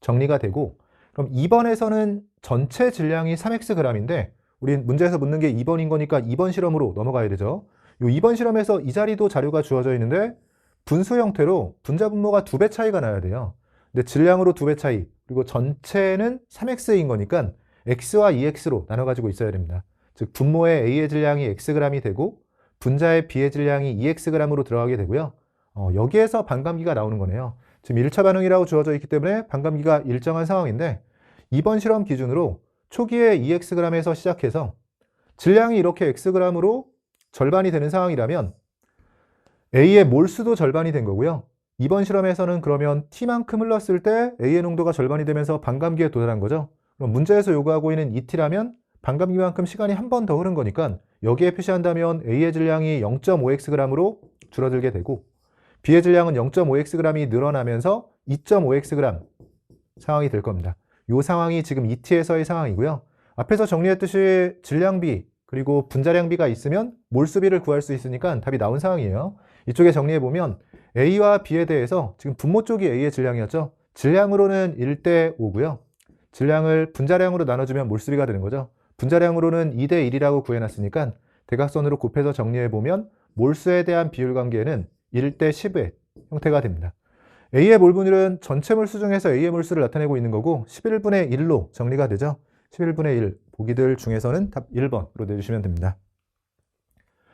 정리가 되고 그럼 2번에서는 전체 질량이 3xg인데 우린 문제에서 묻는 게 2번인 거니까 2번 실험으로 넘어가야 되죠. 요 2번 실험에서 이 자리도 자료가 주어져 있는데 분수 형태로 분자 분모가 2배 차이가 나야 돼요. 근데 질량으로 2배 차이 그리고 전체는 3x인 거니까 x와 2x로 나눠 가지고 있어야 됩니다. 즉 분모의 A의 질량이 xg이 되고 분자의 B의 질량이 2xg으로 들어가게 되고요. 여기에서 반감기가 나오는 거네요. 지금 1차 반응이라고 주어져 있기 때문에 반감기가 일정한 상황인데 2번 실험 기준으로 초기에 2xg에서 시작해서 질량이 이렇게 xg으로 절반이 되는 상황이라면 A의 몰수도 절반이 된 거고요. 2번 실험에서는 그러면 T만큼 흘렀을 때 A의 농도가 절반이 되면서 반감기에 도달한 거죠. 그럼 문제에서 요구하고 있는 ET라면 반감기만큼 시간이 한 번 더 흐른 거니까 여기에 표시한다면 A의 질량이 0.5xg으로 줄어들게 되고 B의 질량은 0.5xg이 늘어나면서 2.5xg 상황이 될 겁니다. 이 상황이 지금 ET에서의 상황이고요. 앞에서 정리했듯이 질량비 그리고 분자량비가 있으면 몰수비를 구할 수 있으니까 답이 나온 상황이에요. 이쪽에 정리해보면 A와 B에 대해서 지금 분모 쪽이 A의 질량이었죠. 질량으로는 1대 5고요. 질량을 분자량으로 나눠주면 몰수비가 되는 거죠. 분자량으로는 2대 1이라고 구해놨으니까 대각선으로 곱해서 정리해보면 몰수에 대한 비율 관계는 1대 10의 형태가 됩니다. A의 몰 분율은 전체 몰수 중에서 A의 몰수를 나타내고 있는 거고 11분의 1로 정리가 되죠. 11분의 1 보기들 중에서는 답 1번으로 내주시면 됩니다.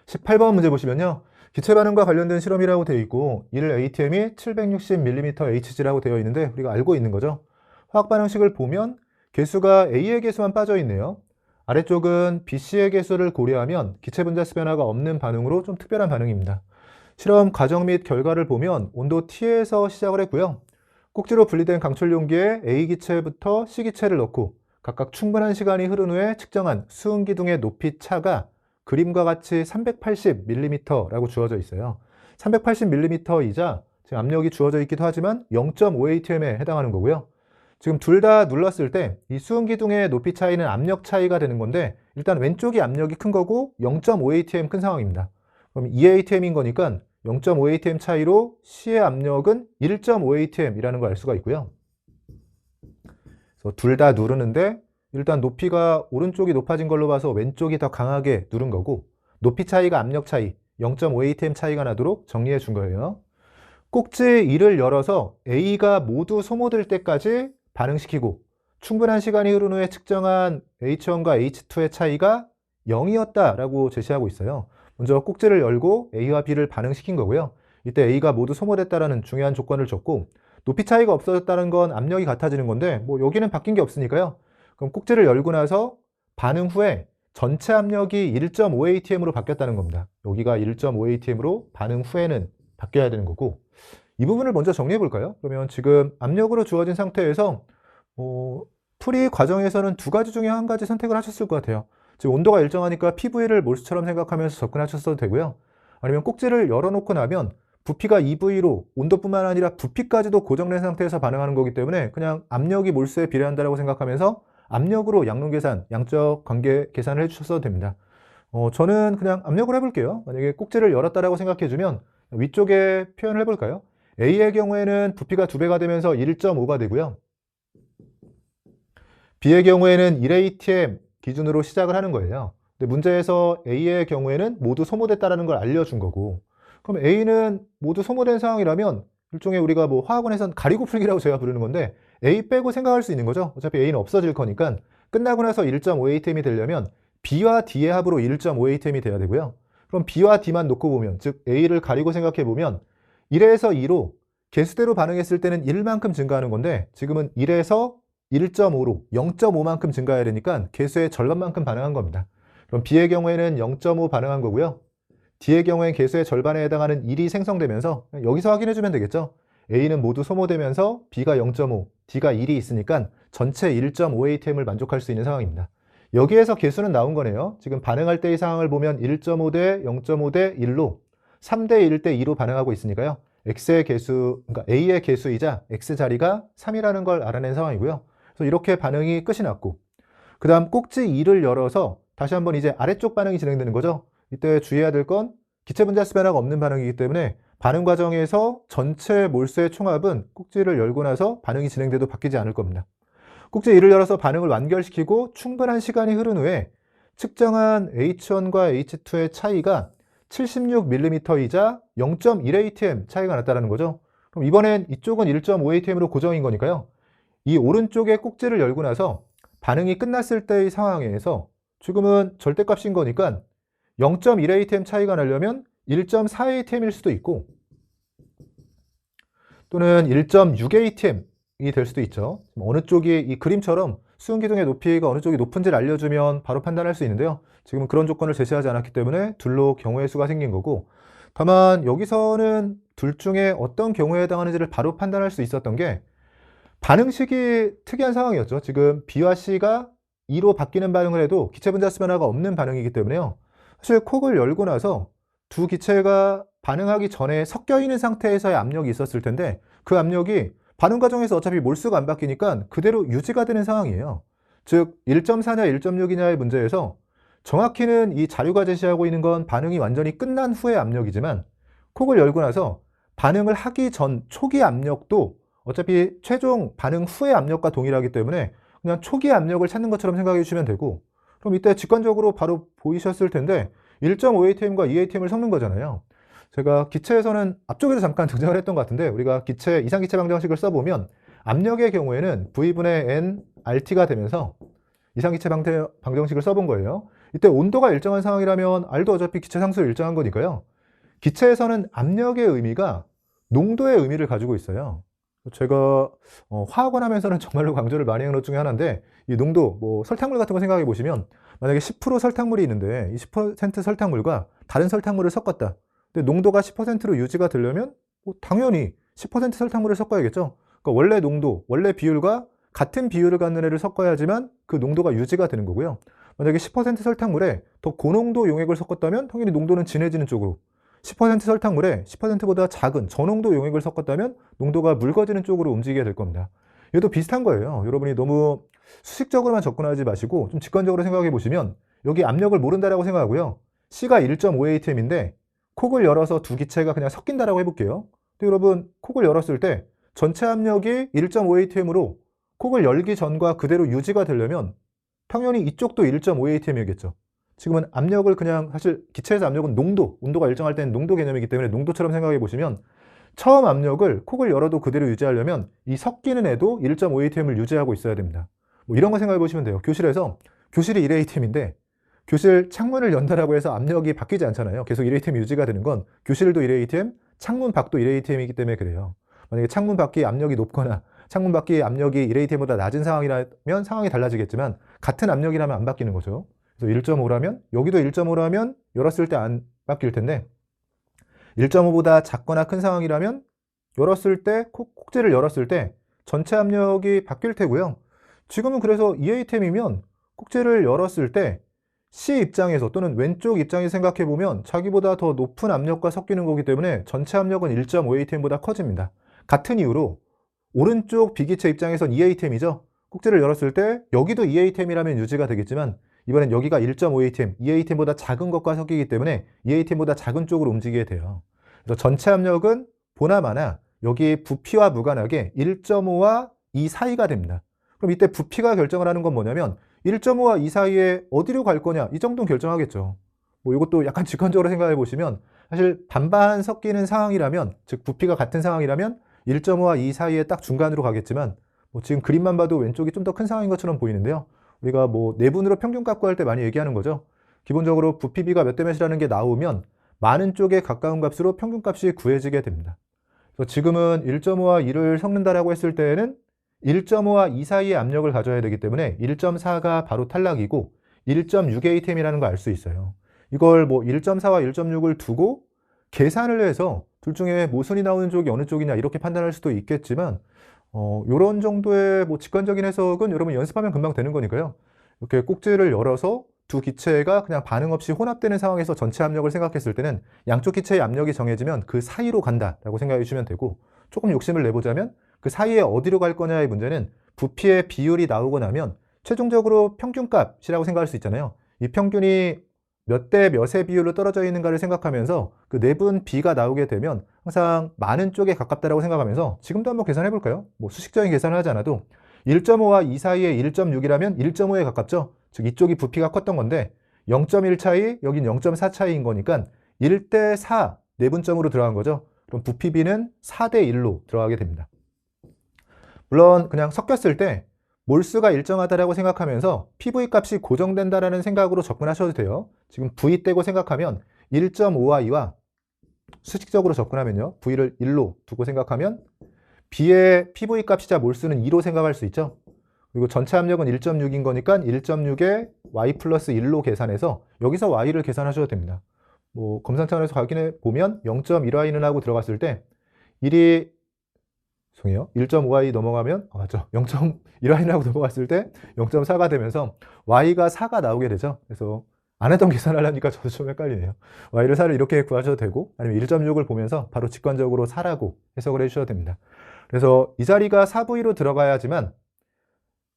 18번 문제 보시면요. 기체 반응과 관련된 실험이라고 되어 있고 1 ATM이 760mm HG라고 되어 있는데 우리가 알고 있는 거죠. 화학 반응식을 보면 개수가 A의 개수만 빠져 있네요. 아래쪽은 BC의 개수를 고려하면 기체 분자수 변화가 없는 반응으로 좀 특별한 반응입니다. 실험 과정 및 결과를 보면 온도 T에서 시작을 했고요. 꼭지로 분리된 강철 용기에 A 기체부터 C 기체를 넣고 각각 충분한 시간이 흐른 후에 측정한 수은 기둥의 높이 차가 그림과 같이 380mm라고 주어져 있어요. 380mm이자 지금 압력이 주어져 있기도 하지만 0.5atm에 해당하는 거고요. 지금 둘 다 눌렀을 때 이 수은 기둥의 높이 차이는 압력 차이가 되는 건데 일단 왼쪽이 압력이 큰 거고 0.5atm 큰 상황입니다. 그럼 2atm인 거니까 0.5atm 차이로 C의 압력은 1.5atm이라는 걸 알 수가 있고요. 그래서 둘 다 누르는데 일단 높이가 오른쪽이 높아진 걸로 봐서 왼쪽이 더 강하게 누른 거고 높이 차이가 압력 차이 0.5atm 차이가 나도록 정리해 준 거예요. 꼭지 1을 열어서 A가 모두 소모될 때까지 반응시키고 충분한 시간이 흐른 후에 측정한 H1과 H2의 차이가 0이었다라고 제시하고 있어요. 먼저 꼭지를 열고 A와 B를 반응시킨 거고요. 이때 A가 모두 소모됐다라는 중요한 조건을 줬고 높이 차이가 없어졌다는 건 압력이 같아지는 건데 뭐 여기는 바뀐 게 없으니까요. 그럼 꼭지를 열고 나서 반응 후에 전체 압력이 1.5atm으로 바뀌었다는 겁니다. 여기가 1.5atm으로 반응 후에는 바뀌어야 되는 거고 이 부분을 먼저 정리해 볼까요? 그러면 지금 압력으로 주어진 상태에서 풀이 과정에서는 두 가지 중에 한 가지 선택을 하셨을 것 같아요. 지금 온도가 일정하니까 PV를 몰수처럼 생각하면서 접근하셨어도 되고요. 아니면 꼭지를 열어놓고 나면 부피가 EV로 온도뿐만 아니라 부피까지도 고정된 상태에서 반응하는 거기 때문에 그냥 압력이 몰수에 비례한다고 생각하면서 압력으로 양론 계산, 양적 관계 계산을 해주셔도 됩니다. 저는 그냥 압력으로 해볼게요. 만약에 꼭지를 열었다라고 생각해주면 위쪽에 표현을 해볼까요? A의 경우에는 부피가 2배가 되면서 1.5가 되고요. B의 경우에는 1atm 기준으로 시작을 하는 거예요. 근데 문제에서 A의 경우에는 모두 소모됐다라는 걸 알려준 거고, 그럼 A는 모두 소모된 상황이라면 일종의 우리가 뭐 화학원에선 가리고 풀기라고 제가 부르는 건데 A 빼고 생각할 수 있는 거죠. 어차피 A는 없어질 거니까 끝나고 나서 1.5atm이 되려면 B와 D의 합으로 1.5atm이 돼야 되고요. 그럼 B와 D만 놓고 보면, 즉 A를 가리고 생각해 보면 1에서 2로 개수대로 반응했을 때는 1만큼 증가하는 건데 지금은 1에서 1.5로 0.5만큼 증가해야 되니까 개수의 절반만큼 반응한 겁니다. 그럼 B의 경우에는 0.5 반응한 거고요. D의 경우엔 개수의 절반에 해당하는 1이 생성되면서 여기서 확인해주면 되겠죠. A는 모두 소모되면서 B가 0.5, D가 1이 있으니까 전체 1.5atm을 만족할 수 있는 상황입니다. 여기에서 개수는 나온 거네요. 지금 반응할 때의 상황을 보면 1.5 대 0.5 대 1로 3대 1 대 2로 반응하고 있으니까요. X의 개수, 그러니까 A의 개수이자 X 자리가 3이라는 걸 알아낸 상황이고요. 그래서 이렇게 반응이 끝이 났고, 그 다음 꼭지 2를 열어서 다시 한번 이제 아래쪽 반응이 진행되는 거죠. 이때 주의해야 될 건 기체 분자수 변화가 없는 반응이기 때문에 반응 과정에서 전체 몰수의 총합은 꼭지를 열고 나서 반응이 진행돼도 바뀌지 않을 겁니다. 꼭지 2를 열어서 반응을 완결시키고 충분한 시간이 흐른 후에 측정한 H1과 H2의 차이가 76mm이자 0.1atm 차이가 났다는 거죠. 그럼 이번엔 이쪽은 1.5atm으로 고정인 거니까요. 이 오른쪽에 꼭지를 열고 나서 반응이 끝났을 때의 상황에서 지금은 절대값인 거니까 0.1atm 차이가 나려면 1.4atm일 수도 있고 또는 1.6atm이 될 수도 있죠. 어느 쪽이 이 그림처럼 수은기둥의 높이가 어느 쪽이 높은지를 알려주면 바로 판단할 수 있는데요. 지금은 그런 조건을 제시하지 않았기 때문에 둘로 경우의 수가 생긴 거고, 다만 여기서는 둘 중에 어떤 경우에 해당하는지를 바로 판단할 수 있었던 게 반응식이 특이한 상황이었죠. 지금 B와 C가 2로 바뀌는 반응을 해도 기체 분자수 변화가 없는 반응이기 때문에요. 사실 콕을 열고 나서 두 기체가 반응하기 전에 섞여 있는 상태에서의 압력이 있었을 텐데 그 압력이 반응 과정에서 어차피 몰수가 안 바뀌니까 그대로 유지가 되는 상황이에요. 즉 1.4냐 1.6이냐의 문제에서 정확히는 이 자료가 제시하고 있는 건 반응이 완전히 끝난 후의 압력이지만 콕을 열고 나서 반응을 하기 전 초기 압력도 어차피 최종 반응 후의 압력과 동일하기 때문에 그냥 초기 압력을 찾는 것처럼 생각해 주시면 되고, 그럼 이때 직관적으로 바로 보이셨을 텐데 1.5atm과 2atm을 섞는 거잖아요. 제가 기체에서는 앞쪽에서 잠깐 등장을 했던 것 같은데 우리가 기체 이상기체 방정식을 써보면 압력의 경우에는 V분의 N RT가 되면서 이상기체 방정식을 써본 거예요. 이때 온도가 일정한 상황이라면 R도 어차피 기체 상수로 일정한 거니까요. 기체에서는 압력의 의미가 농도의 의미를 가지고 있어요. 제가 화학원 하면서는 정말로 강조를 많이 하는 것 중에 하나인데 이 농도, 뭐 설탕물 같은 거 생각해 보시면 만약에 10% 설탕물이 있는데 이 10% 설탕물과 다른 설탕물을 섞었다. 근데 농도가 10%로 유지가 되려면 뭐 당연히 10% 설탕물을 섞어야겠죠. 그러니까 원래 농도, 원래 비율과 같은 비율을 갖는 애를 섞어야지만 그 농도가 유지가 되는 거고요. 만약에 10% 설탕물에 더 고농도 용액을 섞었다면 당연히 농도는 진해지는 쪽으로, 10% 설탕물에 10%보다 작은 저농도 용액을 섞었다면 농도가 묽어지는 쪽으로 움직이게 될 겁니다. 얘도 비슷한 거예요. 여러분이 너무 수식적으로만 접근하지 마시고 좀 직관적으로 생각해 보시면 여기 압력을 모른다라고 생각하고요. C가 1.5atm인데 콕을 열어서 두 기체가 그냥 섞인다라고 해볼게요. 근데 여러분 콕을 열었을 때 전체 압력이 1.5atm으로 콕을 열기 전과 그대로 유지가 되려면 당연히 이쪽도 1.5atm이겠죠. 지금은 압력을 그냥 사실 기체에서 압력은 농도, 온도가 일정할 때는 농도 개념이기 때문에 농도처럼 생각해 보시면 처음 압력을 콕을 열어도 그대로 유지하려면 이 섞이는 애도 1.5atm을 유지하고 있어야 됩니다. 뭐 이런 거 생각해 보시면 돼요. 교실에서 교실이 1atm인데 교실 창문을 연다라고 해서 압력이 바뀌지 않잖아요. 계속 1atm 유지가 되는 건 교실도 1atm, 창문 밖도 1atm이기 때문에 그래요. 만약에 창문 밖이 압력이 높거나 창문 밖이 압력이 1atm보다 낮은 상황이라면 상황이 달라지겠지만 같은 압력이라면 안 바뀌는 거죠. 그래서 1.5라면 여기도 1.5라면 열었을 때 안 바뀔 텐데 1.5보다 작거나 큰 상황이라면 열었을 때 꼭지를 열었을 때 전체 압력이 바뀔 테고요. 지금은 그래서 이 아이템이면 꼭지를 열었을 때 C 입장에서 또는 왼쪽 입장에서 생각해 보면 자기보다 더 높은 압력과 섞이는 거기 때문에 전체 압력은 1.5atm보다 커집니다. 같은 이유로 오른쪽 비기체 입장에선 2atm이죠. 꼭지를 열었을 때 여기도 2atm이라면 유지가 되겠지만 이번엔 여기가 1.5atm, 2atm보다 작은 것과 섞이기 때문에 2atm보다 작은 쪽으로 움직이게 돼요. 그래서 전체 압력은 보나마나 여기 부피와 무관하게 1.5와 2 사이가 됩니다. 그럼 이때 부피가 결정을 하는 건 뭐냐면 1.5와 2 사이에 어디로 갈 거냐, 이 정도는 결정하겠죠. 뭐 이것도 약간 직관적으로 생각해 보시면 사실 반반 섞이는 상황이라면, 즉 부피가 같은 상황이라면 1.5와 2 사이에 딱 중간으로 가겠지만 뭐 지금 그림만 봐도 왼쪽이 좀 더 큰 상황인 것처럼 보이는데요. 우리가 뭐 내분으로 평균값 구할 때 많이 얘기하는 거죠. 기본적으로 부피비가 몇 대 몇이라는 게 나오면 많은 쪽에 가까운 값으로 평균값이 구해지게 됩니다. 그래서 지금은 1.5와 2를 섞는다라고 했을 때에는 1.5와 2 사이의 압력을 가져야 되기 때문에 1.4가 바로 탈락이고 1.6atm이라는 걸 알 수 있어요. 이걸 뭐 1.4와 1.6을 두고 계산을 해서 둘 중에 모순이 나오는 쪽이 어느 쪽이냐 이렇게 판단할 수도 있겠지만 요런 정도의 뭐 직관적인 해석은 여러분 연습하면 금방 되는 거니까요. 이렇게 꼭지를 열어서 두 기체가 그냥 반응 없이 혼합되는 상황에서 전체 압력을 생각했을 때는 양쪽 기체의 압력이 정해지면 그 사이로 간다라고 생각해 주시면 되고, 조금 욕심을 내보자면 그 사이에 어디로 갈 거냐의 문제는 부피의 비율이 나오고 나면 최종적으로 평균값이라고 생각할 수 있잖아요. 이 평균이 몇 대 몇의 비율로 떨어져 있는가를 생각하면서 그 내분 B가 나오게 되면 항상 많은 쪽에 가깝다라고 생각하면서 지금도 한번 계산해 볼까요? 뭐 수식적인 계산을 하지 않아도 1.5와 2 사이에 1.6이라면 1.5에 가깝죠? 즉 이쪽이 부피가 컸던 건데 0.1 차이, 여긴 0.4 차이인 거니까 1대 4 내분점으로 들어간 거죠. 그럼 부피 B는 4대 1로 들어가게 됩니다. 물론 그냥 섞였을 때 몰수가 일정하다라고 생각하면서 PV 값이 고정된다라는 생각으로 접근하셔도 돼요. 지금 V 떼고 생각하면 1.5와 2와 수직적으로 접근하면요. V를 1로 두고 생각하면 B의 PV 값이자 몰수는 2로 생각할 수 있죠. 그리고 전체 압력은 1.6인 거니까 1.6에 Y 플러스 1로 계산해서 여기서 Y를 계산하셔도 됩니다. 뭐 검산 차원에서 확인해 보면 0.1Y는 하고 들어갔을 때 1이 1.5y 넘어가면 맞죠. 0.1y는 하고 넘어갔을 때 0.4가 되면서 y가 4가 나오게 되죠. 그래서 안 했던 계산을 하려니까 저도 좀 헷갈리네요. y를 4를 이렇게 구하셔도 되고 아니면 1.6을 보면서 바로 직관적으로 4라고 해석을 해주셔도 됩니다. 그래서 이 자리가 4V로 들어가야지만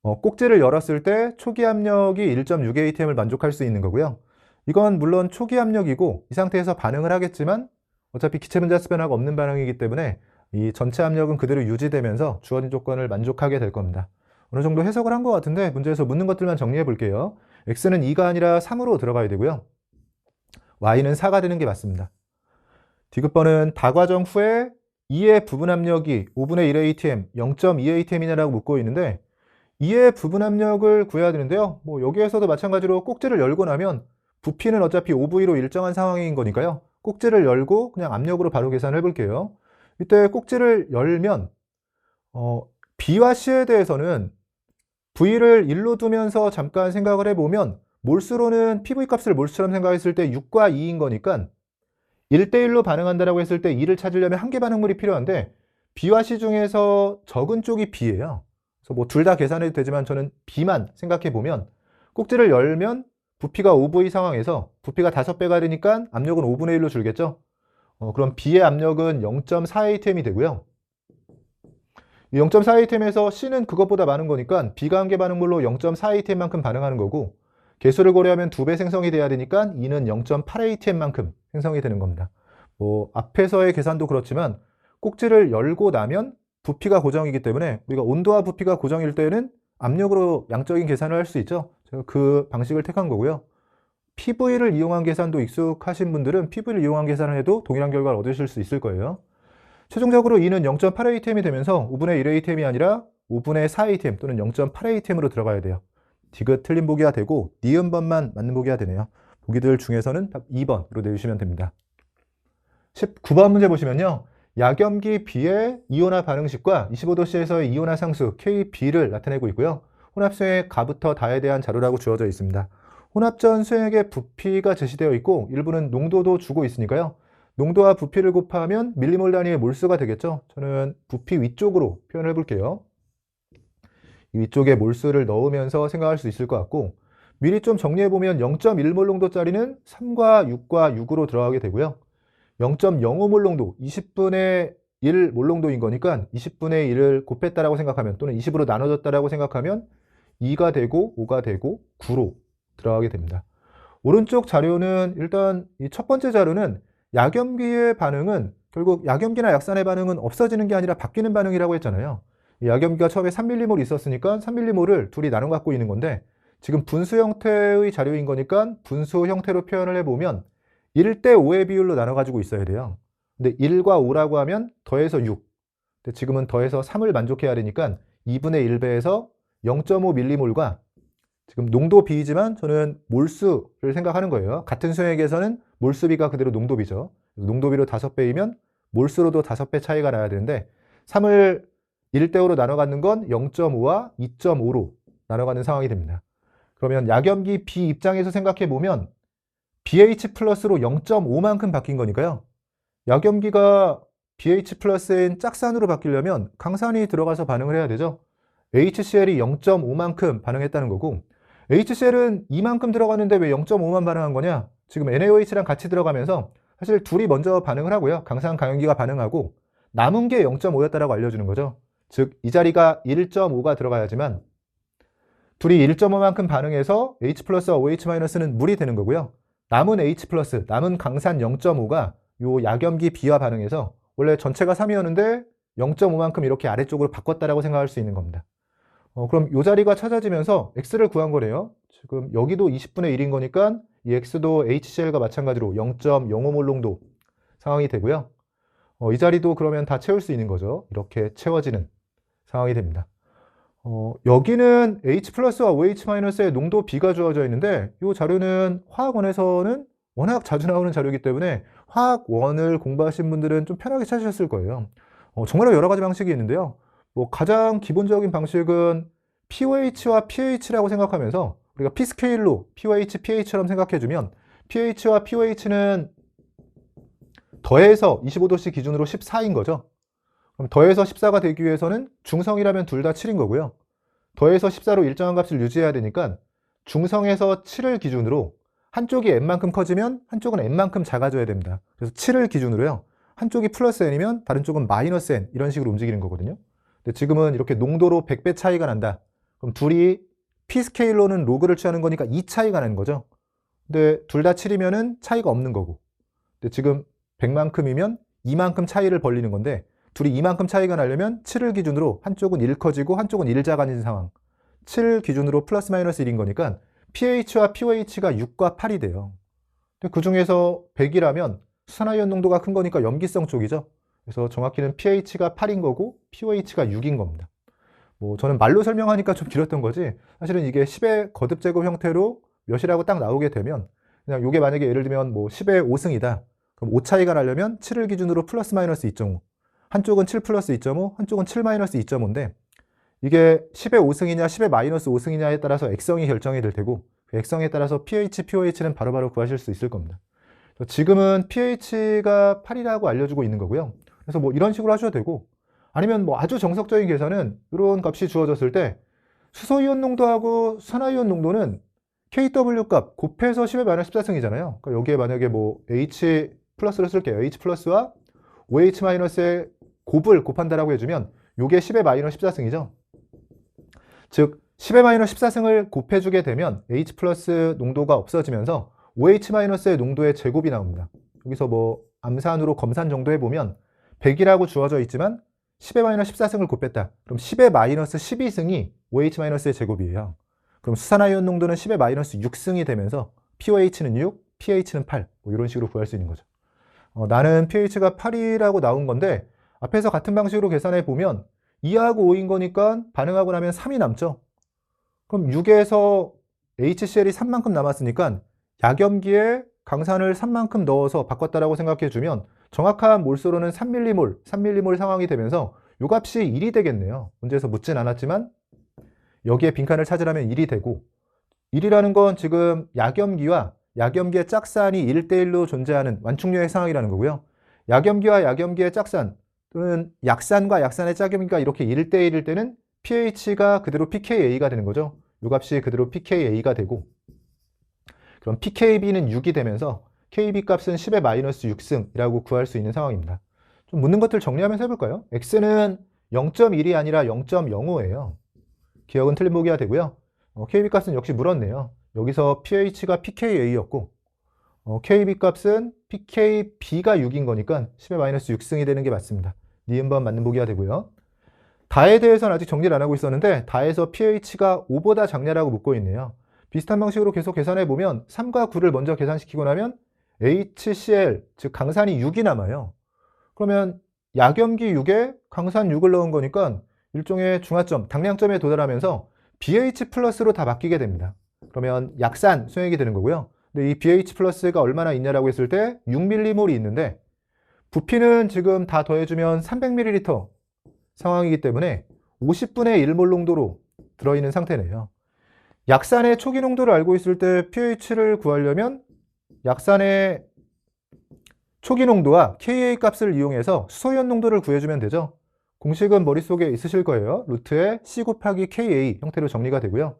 꼭지를 열었을 때 초기 압력이 1.6atm을 만족할 수 있는 거고요. 이건 물론 초기 압력이고 이 상태에서 반응을 하겠지만 어차피 기체 분자수 변화가 없는 반응이기 때문에 이 전체 압력은 그대로 유지되면서 주어진 조건을 만족하게 될 겁니다. 어느 정도 해석을 한 것 같은데 문제에서 묻는 것들만 정리해 볼게요. x는 2가 아니라 3으로 들어가야 되고요. y는 4가 되는 게 맞습니다. 디귿번은 다과정 후에 2의 부분 압력이 5분의 1atm, 0.2atm이냐라고 묻고 있는데 2의 부분 압력을 구해야 되는데요. 뭐 여기에서도 마찬가지로 꼭지를 열고 나면 부피는 어차피 5V로 일정한 상황인 거니까요. 꼭지를 열고 그냥 압력으로 바로 계산을 해볼게요. 이때 꼭지를 열면 B와 C에 대해서는 V를 1로 두면서 잠깐 생각을 해보면 몰수로는 PV 값을 몰수처럼 생각했을 때 6과 2인 거니까 1대1로 반응한다라고 했을 때 2를 찾으려면 한 개 반응물이 필요한데 B와 C 중에서 적은 쪽이 B예요. 그래서 뭐 둘 다 계산해도 되지만 저는 B만 생각해 보면 꼭지를 열면 부피가 5V 상황에서 부피가 5배가 되니까 압력은 5분의 1로 줄겠죠. 그럼 B의 압력은 0.4atm이 되고요. 이 0.4atm에서 C는 그것보다 많은 거니까 B가 한 개 반응물로 0.4atm만큼 반응하는 거고 개수를 고려하면 2배 생성이 돼야 되니까 E는 0.8atm만큼 생성이 되는 겁니다. 뭐 앞에서의 계산도 그렇지만 꼭지를 열고 나면 부피가 고정이기 때문에 우리가 온도와 부피가 고정일 때는 압력으로 양적인 계산을 할 수 있죠. 제가 그 방식을 택한 거고요. PV를 이용한 계산도 익숙하신 분들은 PV를 이용한 계산을 해도 동일한 결과를 얻으실 수 있을 거예요. 최종적으로 E는 0.8atm이 되면서 5분의 1atm이 아니라 5분의 4atm 또는 0.8atm으로 들어가야 돼요. 디귿 틀린 보기가 되고 니은번만 맞는 보기가 되네요. 보기들 중에서는 답 2번으로 내주시면 됩니다. 19번 문제 보시면요. 약염기 B의 이온화 반응식과 25도씨에서의 이온화 상수 KB를 나타내고 있고요. 혼합수의 가부터 다에 대한 자료라고 주어져 있습니다. 혼합전 수행액의 부피가 제시되어 있고 일부는 농도도 주고 있으니까요. 농도와 부피를 곱하면 밀리몰 단위의 몰수가 되겠죠. 저는 부피 위쪽으로 표현을 해볼게요. 위쪽에 몰수를 넣으면서 생각할 수 있을 것 같고, 미리 좀 정리해보면 0.1몰 농도짜리는 3과 6과 6으로 들어가게 되고요. 0.05몰 농도, 20분의 1몰 농도인 거니까 20분의 1을 곱했다라고 생각하면, 또는 20으로 나눠졌다라고 생각하면 2가 되고 5가 되고 9로 들어가게 됩니다. 오른쪽 자료는 일단 이 첫 번째 자료는 약염기의 반응은 결국 약염기나 약산의 반응은 없어지는 게 아니라 바뀌는 반응이라고 했잖아요. 이 약염기가 처음에 3mm몰 있었으니까 3mm몰을 둘이 나눠 갖고 있는 건데, 지금 분수 형태의 자료인 거니까 분수 형태로 표현을 해보면 1대 5의 비율로 나눠 가지고 있어야 돼요. 근데 1과 5라고 하면 더해서 6. 근데 지금은 더해서 3을 만족해야 되니까 2분의 1배에서 0.5mm몰과, 지금 농도 비이지만 저는 몰수를 생각하는 거예요. 같은 수액에서는 몰수비가 그대로 농도비죠. 농도비로 5배이면 몰수로도 5배 차이가 나야 되는데, 3을 1대5로 나눠 갖는 건 0.5와 2.5로 나눠 갖는 상황이 됩니다. 그러면 약염기 B 입장에서 생각해 보면 BH 플러스로 0.5만큼 바뀐 거니까요. 약염기가 BH 플러스인 짝산으로 바뀌려면 강산이 들어가서 반응을 해야 되죠. HCl이 0.5만큼 반응했다는 거고, HCl은 2만큼 들어가는데 왜 0.5만 반응한 거냐? 지금 NaOH랑 같이 들어가면서 사실 둘이 먼저 반응을 하고요. 강산 강염기가 반응하고 남은 게 0.5였다라고 알려주는 거죠. 즉, 이 자리가 1.5가 들어가야지만 둘이 1.5만큼 반응해서 H 플러스와 OH 마이너스는 물이 되는 거고요. 남은 H 플러스, 남은 강산 0.5가 요 약염기 B와 반응해서 원래 전체가 3이었는데 0.5만큼 이렇게 아래쪽으로 바꿨다라고 생각할 수 있는 겁니다. 그럼 이 자리가 찾아지면서 X를 구한 거래요. 지금 여기도 20분의 1인 거니까 이 X도 HCl과 마찬가지로 0.05몰 농도 상황이 되고요. 이 자리도 그러면 다 채울 수 있는 거죠. 이렇게 채워지는 상황이 됩니다. 여기는 H 플러스와 OH 마이너스의 농도 B가 주어져 있는데, 이 자료는 화학원에서는 워낙 자주 나오는 자료이기 때문에 화학원을 공부하신 분들은 좀 편하게 찾으셨을 거예요. 정말로 여러 가지 방식이 있는데요. 가장 기본적인 방식은 pOH와 pH라고 생각하면서 우리가 P스케일로 pOH, pH처럼 생각해주면 pH와 pOH는 더해서 25도씨 기준으로 14인 거죠. 그럼 더해서 14가 되기 위해서는 중성이라면 둘 다 7인 거고요. 더해서 14로 일정한 값을 유지해야 되니까 중성에서 7을 기준으로 한쪽이 n만큼 커지면 한쪽은 n만큼 작아져야 됩니다. 그래서 7을 기준으로요. 한쪽이 플러스 n이면 다른 쪽은 마이너스 n, 이런 식으로 움직이는 거거든요. 근데 지금은 이렇게 농도로 100배 차이가 난다. 그럼 둘이 P스케일로는 로그를 취하는 거니까 2 차이가 나는 거죠. 근데 둘 다 7이면은 차이가 없는 거고. 근데 지금 100만큼이면 2만큼 차이를 벌리는 건데, 둘이 이만큼 차이가 나려면 7을 기준으로 한쪽은 1 커지고 한쪽은 1 작아진 상황. 7 기준으로 플러스 마이너스 1인 거니까 pH와 pOH가 6과 8이 돼요. 그 중에서 100이라면 수산화이온 농도가 큰 거니까 염기성 쪽이죠. 그래서 정확히는 pH가 8인 거고 pOH가 6인 겁니다. 저는 말로 설명하니까 좀 길었던 거지, 사실은 이게 10의 거듭 제곱 형태로 몇이라고 딱 나오게 되면, 그냥 이게 만약에 예를 들면 10의 5승이다. 그럼 5 차이가 나려면 7을 기준으로 플러스 마이너스 2.5. 한쪽은 7 플러스 2.5, 한쪽은 7 마이너스 2.5인데, 이게 10의 5승이냐 10의 마이너스 5승이냐에 따라서 액성이 결정이 될 테고, 그 액성에 따라서 pH, pOH는 바로바로 구하실 수 있을 겁니다. 지금은 pH가 8이라고 알려주고 있는 거고요. 그래서 이런 식으로 하셔도 되고, 아니면 아주 정석적인 계산은 이런 값이 주어졌을 때 수소이온 농도하고 산화이온 농도는 KW 값 곱해서 10의 마이너스 14승이잖아요. 그러니까 여기에 만약에 H 플러스를 쓸게요. H 플러스와 OH 마이너스의 곱을 곱한다라고 해주면 이게 10의 마이너스 14승이죠. 즉 10의 마이너스 14승을 곱해주게 되면 H 플러스 농도가 없어지면서 OH 마이너스의 농도의 제곱이 나옵니다. 여기서 암산으로 검산 정도 해보면 100이라고 주어져 있지만 10의 마이너스 14승을 곱했다. 그럼 10의 마이너스 12승이 OH 마이너스의 제곱이에요. 그럼 수산화이온 농도는 10의 마이너스 6승이 되면서 pOH는 6, pH는 8, 이런 식으로 구할 수 있는 거죠. 나는 pH가 8이라고 나온 건데, 앞에서 같은 방식으로 계산해 보면 2하고 5인 거니까 반응하고 나면 3이 남죠. 그럼 6에서 HCl이 3만큼 남았으니까 약염기에 강산을 3만큼 넣어서 바꿨다라고 생각해 주면 정확한 몰수로는 3mm몰, 3mm몰 상황이 되면서 요 값이 1이 되겠네요. 문제에서 묻진 않았지만 여기에 빈칸을 찾으라면 1이 되고, 1이라는 건 지금 약염기와 약염기의 짝산이 1대1로 존재하는 완충류의 상황이라는 거고요. 약염기와 약염기의 짝산 또는 약산과 약산의 짝염기가 이렇게 1대1일 때는 pH가 그대로 pKa가 되는 거죠. 이 값이 그대로 pKa가 되고, 그럼 pKb는 6이 되면서 kb 값은 10의 마이너스 6승이라고 구할 수 있는 상황입니다. 좀 묻는 것들 정리하면서 해볼까요? x는 0.1이 아니라 0.05예요. 기억은 틀린 보기가 되고요. kb 값은 역시 물었네요. 여기서 pH가 pKa였고, kb 값은 pKb가 6인 거니까 10의 마이너스 6승이 되는 게 맞습니다. 니은번 맞는 보기가 되고요. 다에 대해서는 아직 정리를 안 하고 있었는데 다에서 pH가 5보다 작냐라고 묻고 있네요. 비슷한 방식으로 계속 계산해 보면 3과 9를 먼저 계산시키고 나면 HCl, 즉 강산이 6이 남아요. 그러면 약염기 6에 강산 6을 넣은 거니까 일종의 중화점, 당량점에 도달하면서 BH 플러스로 다 바뀌게 됩니다. 그러면 약산 수용액이 되는 거고요. 근데 이 BH 플러스가 얼마나 있냐라고 했을 때 6mm이 있는데 부피는 지금 다 더해주면 300ml 상황이기 때문에 50분의 1몰 농도로 들어있는 상태네요. 약산의 초기 농도를 알고 있을 때 pH를 구하려면 약산의 초기 농도와 Ka 값을 이용해서 수소이온 농도를 구해주면 되죠. 공식은 머릿속에 있으실 거예요. 루트에 C 곱하기 Ka 형태로 정리가 되고요.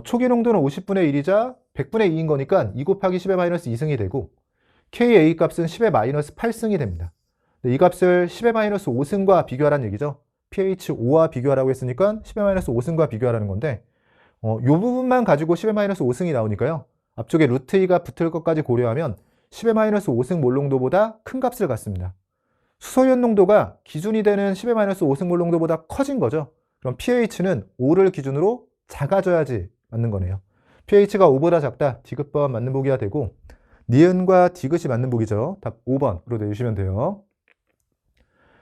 초기 농도는 50분의 1이자 100분의 2인 거니까 2 곱하기 10의 마이너스 2승이 되고 Ka 값은 10의 마이너스 8승이 됩니다. 이 값을 10의 마이너스 5승과 비교하라는 얘기죠. pH 5와 비교하라고 했으니까 10의 마이너스 5승과 비교하라는 건데 이 부분만 가지고 10의 마이너스 5승이 나오니까요. 앞쪽에 루트 2가 붙을 것까지 고려하면 10의 마이너스 5승 몰 농도보다 큰 값을 갖습니다. 수소이온 농도가 기준이 되는 10의 마이너스 5승 몰 농도보다 커진 거죠. 그럼 pH는 5를 기준으로 작아져야지 맞는 거네요. pH가 5보다 작다. 디귿번 맞는 보기가 되고 니은과 디귿이 맞는 보기죠. 답 5번으로 내주시면 돼요.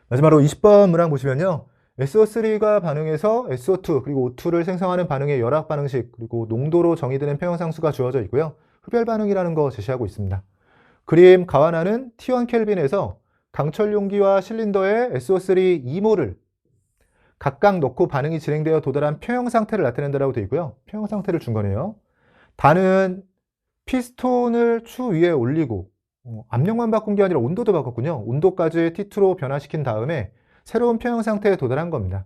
마지막으로 20번 문항 보시면요. SO3가 반응해서 SO2 그리고 O2를 생성하는 반응의 열학 반응식 그리고 농도로 정의되는 평형상수가 주어져 있고요. 흡열 반응이라는 거 제시하고 있습니다. 그림 가완하는 T1 켈빈에서 강철 용기와 실린더에 SO3 2몰을 각각 넣고 반응이 진행되어 도달한 평형 상태를 나타낸다고 되어 있고요. 평형 상태를 준 거네요. 단은 피스톤을 추 위에 올리고 압력만 바꾼 게 아니라 온도도 바꿨군요. 온도까지 T2로 변화시킨 다음에 새로운 평형 상태에 도달한 겁니다.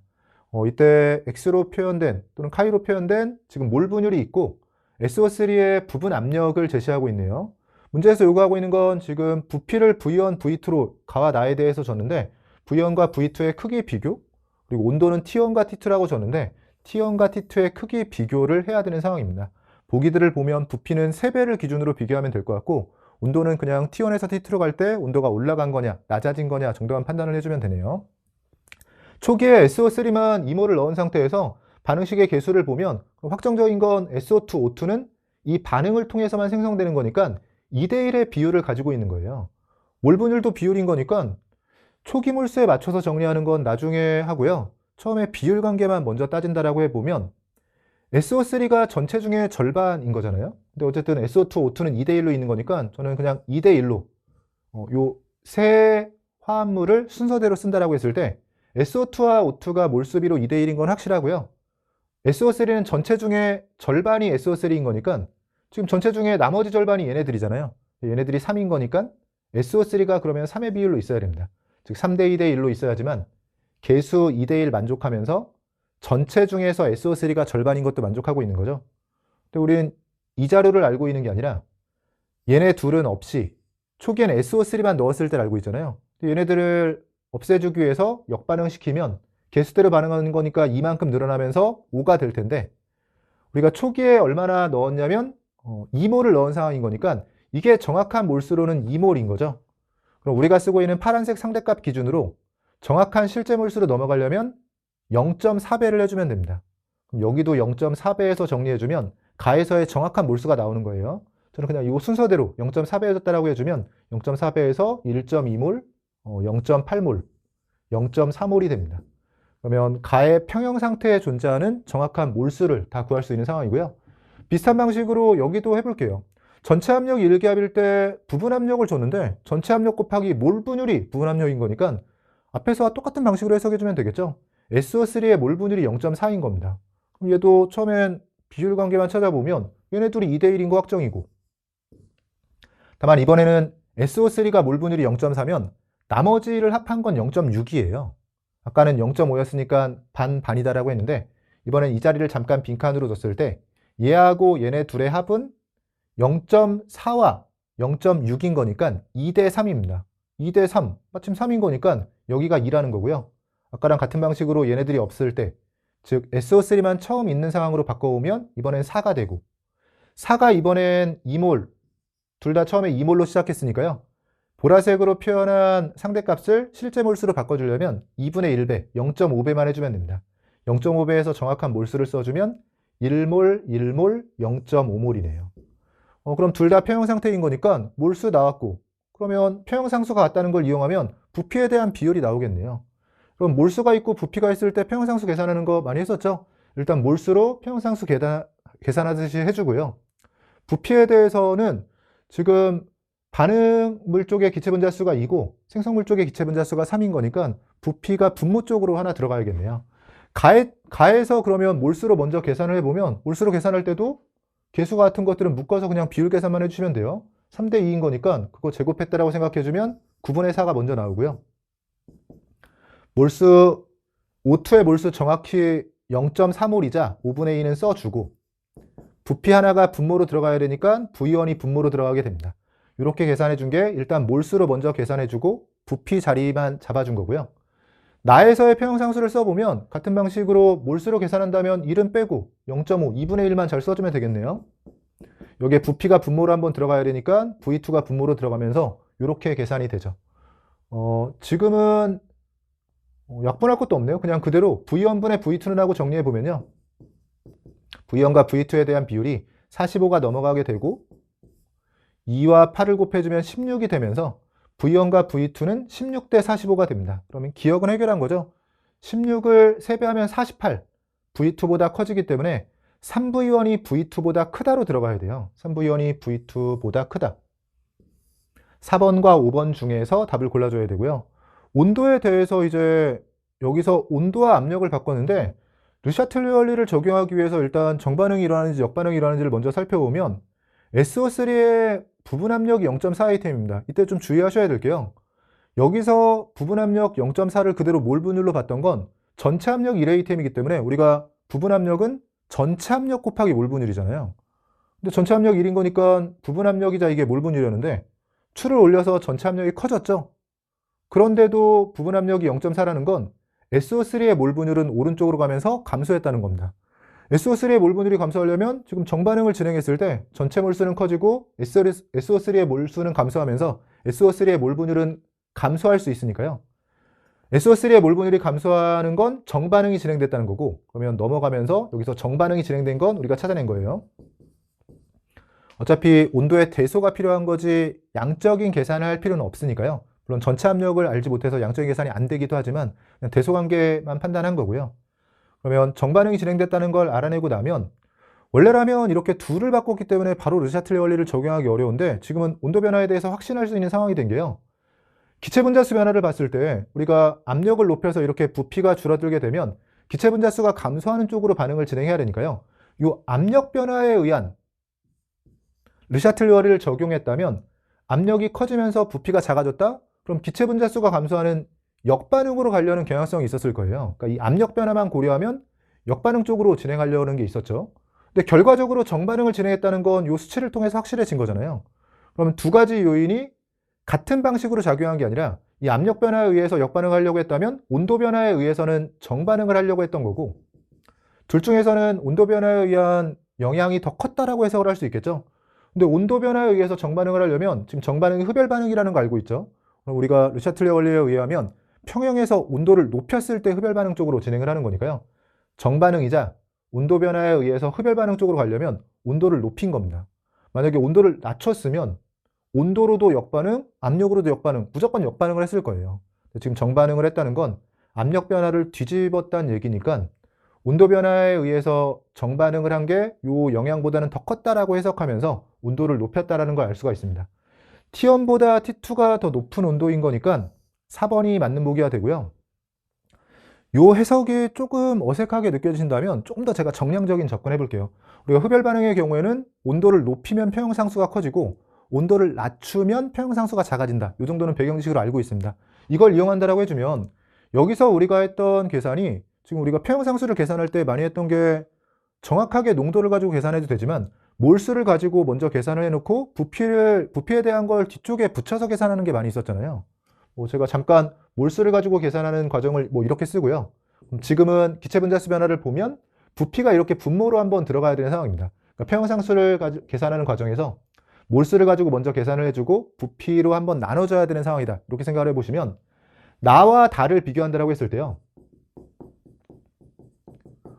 이때 X로 표현된 또는 카이로 표현된 지금 몰 분율이 있고 SO3의 부분 압력을 제시하고 있네요. 문제에서 요구하고 있는 건 지금 부피를 V1, V2로 가와 나에 대해서 줬는데 V1과 V2의 크기 비교 그리고 온도는 T1과 T2라고 줬는데 T1과 T2의 크기 비교를 해야 되는 상황입니다. 보기들을 보면 부피는 3배를 기준으로 비교하면 될 것 같고 온도는 그냥 T1에서 T2로 갈 때 온도가 올라간 거냐 낮아진 거냐 정도만 판단을 해주면 되네요. 초기에 SO3만 2몰을 넣은 상태에서 반응식의 개수를 보면 확정적인 건 SO2, O2는 이 반응을 통해서만 생성되는 거니까 2대1의 비율을 가지고 있는 거예요. 몰 분율도 비율인 거니까 초기 몰수에 맞춰서 정리하는 건 나중에 하고요. 처음에 비율 관계만 먼저 따진다라고 해보면 SO3가 전체 중에 절반인 거잖아요. 근데 어쨌든 SO2, O2는 2대1로 있는 거니까 저는 그냥 2대1로 요 세 화합물을 순서대로 쓴다라고 했을 때 SO2와 O2가 몰수비로 2대1인 건 확실하고요. SO3는 전체 중에 절반이 SO3인 거니까 지금 전체 중에 나머지 절반이 얘네들이잖아요. 얘네들이 3인 거니까 SO3가 그러면 3의 비율로 있어야 됩니다. 즉 3대 2대 1로 있어야지만 개수 2대 1 만족하면서 전체 중에서 SO3가 절반인 것도 만족하고 있는 거죠. 근데 우린 이 자료를 알고 있는 게 아니라 얘네 둘은 없이 초기엔 SO3만 넣었을 때를 알고 있잖아요. 얘네들을 없애주기 위해서 역반응시키면 개수대로 반응하는 거니까 이만큼 늘어나면서 5가 될 텐데 우리가 초기에 얼마나 넣었냐면 2몰을 넣은 상황인 거니까 이게 정확한 몰수로는 2몰인 거죠. 그럼 우리가 쓰고 있는 파란색 상대값 기준으로 정확한 실제 몰수로 넘어가려면 0.4배를 해주면 됩니다. 그럼 여기도 0.4배에서 정리해주면 가에서의 정확한 몰수가 나오는 거예요. 저는 그냥 이 순서대로 0.4배 해줬다라고 해주면 0.4배에서 1.2몰, 0.8몰, 0.4몰이 됩니다. 그러면 가의 평형 상태에 존재하는 정확한 몰수를 다 구할 수 있는 상황이고요. 비슷한 방식으로 여기도 해볼게요. 전체 압력이 1기압일 때 부분 압력을 줬는데 전체 압력 곱하기 몰 분율이 부분 압력인 거니까 앞에서와 똑같은 방식으로 해석해주면 되겠죠. SO3의 몰 분율이 0.4인 겁니다. 그럼 얘도 처음엔 비율 관계만 찾아보면 얘네 둘이 2대 1인 거 확정이고 다만 이번에는 SO3가 몰 분율이 0.4면 나머지를 합한 건 0.6이에요. 아까는 0.5였으니까 반이다라고 했는데 이번엔 이 자리를 잠깐 빈칸으로 뒀을 때 얘하고 얘네 둘의 합은 0.4와 0.6인 거니까 2대 3입니다. 2대 3, 마침 3인 거니까 여기가 2라는 거고요. 아까랑 같은 방식으로 얘네들이 없을 때, 즉 SO3만 처음 있는 상황으로 바꿔오면 이번엔 4가 되고 4가 이번엔 2몰, 둘 다 처음에 2몰로 시작했으니까요. 보라색으로 표현한 상대값을 실제 몰수로 바꿔주려면 2분의 1배, 0.5배만 해주면 됩니다. 0.5배에서 정확한 몰수를 써주면 1몰, 1몰, 0.5몰이네요. 그럼 둘 다 평형 상태인 거니까 몰수 나왔고, 그러면 평형상수가 같다는 걸 이용하면 부피에 대한 비율이 나오겠네요. 그럼 몰수가 있고 부피가 있을 때 평형상수 계산하는 거 많이 했었죠? 일단 몰수로 평형상수 계산하듯이 해주고요. 부피에 대해서는 지금 반응물 쪽의 기체분자수가 2고 생성물 쪽의 기체분자수가 3인 거니까 부피가 분모 쪽으로 하나 들어가야겠네요. 가해서 그러면 몰수로 먼저 계산을 해보면 몰수로 계산할 때도 개수 같은 것들은 묶어서 그냥 비율 계산만 해주시면 돼요. 3대 2인 거니까 그거 제곱했다라고 생각해주면 9분의 4가 먼저 나오고요. 몰수 O2의 몰수 정확히 0.3몰이자 5분의 2는 써주고 부피 하나가 분모로 들어가야 되니까 V1이 분모로 들어가게 됩니다. 이렇게 계산해 준 게 일단 몰수로 먼저 계산해 주고 부피 자리만 잡아준 거고요. 나에서의 평형상수를 써보면 같은 방식으로 몰수로 계산한다면 1은 빼고 0.5, 2분의 1만 잘 써주면 되겠네요. 여기에 부피가 분모로 한번 들어가야 되니까 V2가 분모로 들어가면서 이렇게 계산이 되죠. 지금은 약분할 것도 없네요. 그냥 그대로 V1분의 V2는 하고 정리해보면요. V1과 V2에 대한 비율이 45가 넘어가게 되고 2와 8을 곱해주면 16이 되면서 V1과 V2는 16대 45가 됩니다. 그러면 기억은 해결한 거죠. 16을 3배하면 48, V2보다 커지기 때문에 3V1이 V2보다 크다로 들어가야 돼요. 3V1이 V2보다 크다. 4번과 5번 중에서 답을 골라줘야 되고요. 온도에 대해서 이제 여기서 온도와 압력을 바꿨는데 르샤틀레 원리를 적용하기 위해서 일단 정반응이 일어나는지 역반응이 일어나는지를 먼저 살펴보면 SO3의 부분 압력이 0.4 아이템입니다. 이때 좀 주의하셔야 될게요. 여기서 부분 압력 0.4를 그대로 몰 분율로 봤던 건 전체 압력 1아이템이기 때문에 우리가 부분 압력은 전체 압력 곱하기 몰 분율이잖아요. 근데 전체 압력 1인 거니까 부분 압력이자 이게 몰 분율이었는데 추를 올려서 전체 압력이 커졌죠. 그런데도 부분 압력이 0.4라는 건 SO3의 몰 분율은 오른쪽으로 가면서 감소했다는 겁니다. SO3의 몰 분율이 감소하려면 지금 정반응을 진행했을 때 전체 몰수는 커지고 SO3의 몰수는 감소하면서 SO3의 몰 분율은 감소할 수 있으니까요. SO3의 몰 분율이 감소하는 건 정반응이 진행됐다는 거고 그러면 넘어가면서 여기서 정반응이 진행된 건 우리가 찾아낸 거예요. 어차피 온도의 대소가 필요한 거지 양적인 계산을 할 필요는 없으니까요. 물론 전체 압력을 알지 못해서 양적인 계산이 안 되기도 하지만 그냥 대소 관계만 판단한 거고요. 그러면 정반응이 진행됐다는 걸 알아내고 나면 원래라면 이렇게 둘을 바꿨기 때문에 바로 르샤틀레 원리를 적용하기 어려운데 지금은 온도 변화에 대해서 확신할 수 있는 상황이 된 게요. 기체 분자수 변화를 봤을 때 우리가 압력을 높여서 이렇게 부피가 줄어들게 되면 기체 분자수가 감소하는 쪽으로 반응을 진행해야 되니까요. 이 압력 변화에 의한 르샤틀레 원리를 적용했다면 압력이 커지면서 부피가 작아졌다? 그럼 기체 분자수가 감소하는 역반응으로 가려는 경향성이 있었을 거예요. 그러니까 이 압력 변화만 고려하면 역반응 쪽으로 진행하려는 게 있었죠. 근데 결과적으로 정반응을 진행했다는 건 이 수치를 통해서 확실해진 거잖아요. 그러면 두 가지 요인이 같은 방식으로 작용한 게 아니라 이 압력 변화에 의해서 역반응을 하려고 했다면 온도 변화에 의해서는 정반응을 하려고 했던 거고 둘 중에서는 온도 변화에 의한 영향이 더 컸다라고 해석을 할 수 있겠죠. 근데 온도 변화에 의해서 정반응을 하려면 지금 정반응이 흡열 반응이라는 거 알고 있죠. 그럼 우리가 르샤틀레 원리에 의하면 평형에서 온도를 높였을 때 흡열 반응 쪽으로 진행을 하는 거니까요. 정반응이자 온도 변화에 의해서 흡열 반응 쪽으로 가려면 온도를 높인 겁니다. 만약에 온도를 낮췄으면 온도로도 역반응, 압력으로도 역반응, 무조건 역반응을 했을 거예요. 지금 정반응을 했다는 건 압력 변화를 뒤집었다는 얘기니까 온도 변화에 의해서 정반응을 한 게 이 영향보다는 더 컸다라고 해석하면서 온도를 높였다라는 걸 알 수가 있습니다. T1보다 T2가 더 높은 온도인 거니까 4번이 맞는 보기가 되고요. 요 해석이 조금 어색하게 느껴지신다면 조금 더 제가 정량적인 접근해 볼게요. 우리가 흡열 반응의 경우에는 온도를 높이면 평형상수가 커지고 온도를 낮추면 평형상수가 작아진다. 이 정도는 배경지식으로 알고 있습니다. 이걸 이용한다라고 해주면 여기서 우리가 했던 계산이 지금 우리가 평형상수를 계산할 때 많이 했던 게 정확하게 농도를 가지고 계산해도 되지만 몰수를 가지고 먼저 계산을 해놓고 부피에 대한 걸 뒤쪽에 붙여서 계산하는 게 많이 있었잖아요. 제가 잠깐 몰수를 가지고 계산하는 과정을 이렇게 쓰고요. 지금은 기체분자수 변화를 보면 부피가 이렇게 분모로 한번 들어가야 되는 상황입니다. 그러니까 평형상수를 계산하는 과정에서 몰수를 가지고 먼저 계산을 해주고 부피로 한번 나눠줘야 되는 상황이다. 이렇게 생각을 해보시면 나와 다를 비교한다라고 했을 때요.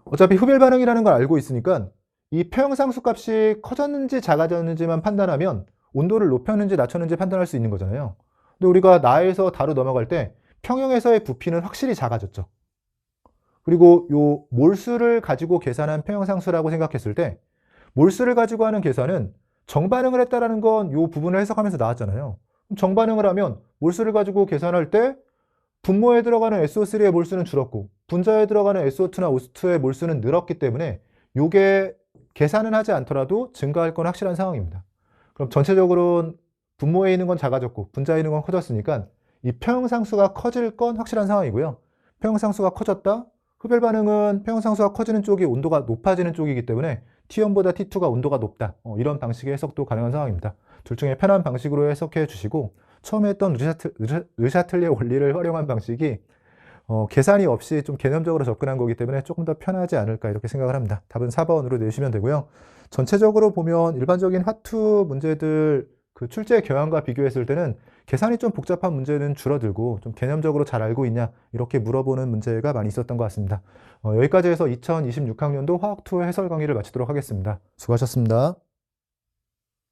어차피 흡열 반응이라는 걸 알고 있으니까 이 평형상수 값이 커졌는지 작아졌는지만 판단하면 온도를 높였는지 낮췄는지 판단할 수 있는 거잖아요. 근데 우리가 나에서 다로 넘어갈 때 평형에서의 부피는 확실히 작아졌죠. 그리고 요 몰수를 가지고 계산한 평형상수라고 생각했을 때 몰수를 가지고 하는 계산은 정반응을 했다라는 건 요 부분을 해석하면서 나왔잖아요. 정반응을 하면 몰수를 가지고 계산할 때 분모에 들어가는 SO3의 몰수는 줄었고 분자에 들어가는 SO2나 O2의 몰수는 늘었기 때문에 요게 계산은 하지 않더라도 증가할 건 확실한 상황입니다. 그럼 전체적으로 분모에 있는 건 작아졌고 분자에 있는 건 커졌으니까 이 평형상수가 커질 건 확실한 상황이고요. 평형상수가 커졌다? 흡열 반응은 평형상수가 커지는 쪽이 온도가 높아지는 쪽이기 때문에 T1보다 T2가 온도가 높다. 이런 방식의 해석도 가능한 상황입니다. 둘 중에 편한 방식으로 해석해 주시고 처음에 했던 르샤틀리의 원리를 활용한 방식이 계산이 없이 좀 개념적으로 접근한 거기 때문에 조금 더 편하지 않을까 이렇게 생각을 합니다. 답은 4번으로 내주시면 되고요. 전체적으로 보면 일반적인 화투 문제들 그 출제 경향과 비교했을 때는 계산이 좀 복잡한 문제는 줄어들고 좀 개념적으로 잘 알고 있냐 이렇게 물어보는 문제가 많이 있었던 것 같습니다. 여기까지 해서 2026학년도 화학2 해설 강의를 마치도록 하겠습니다. 수고하셨습니다.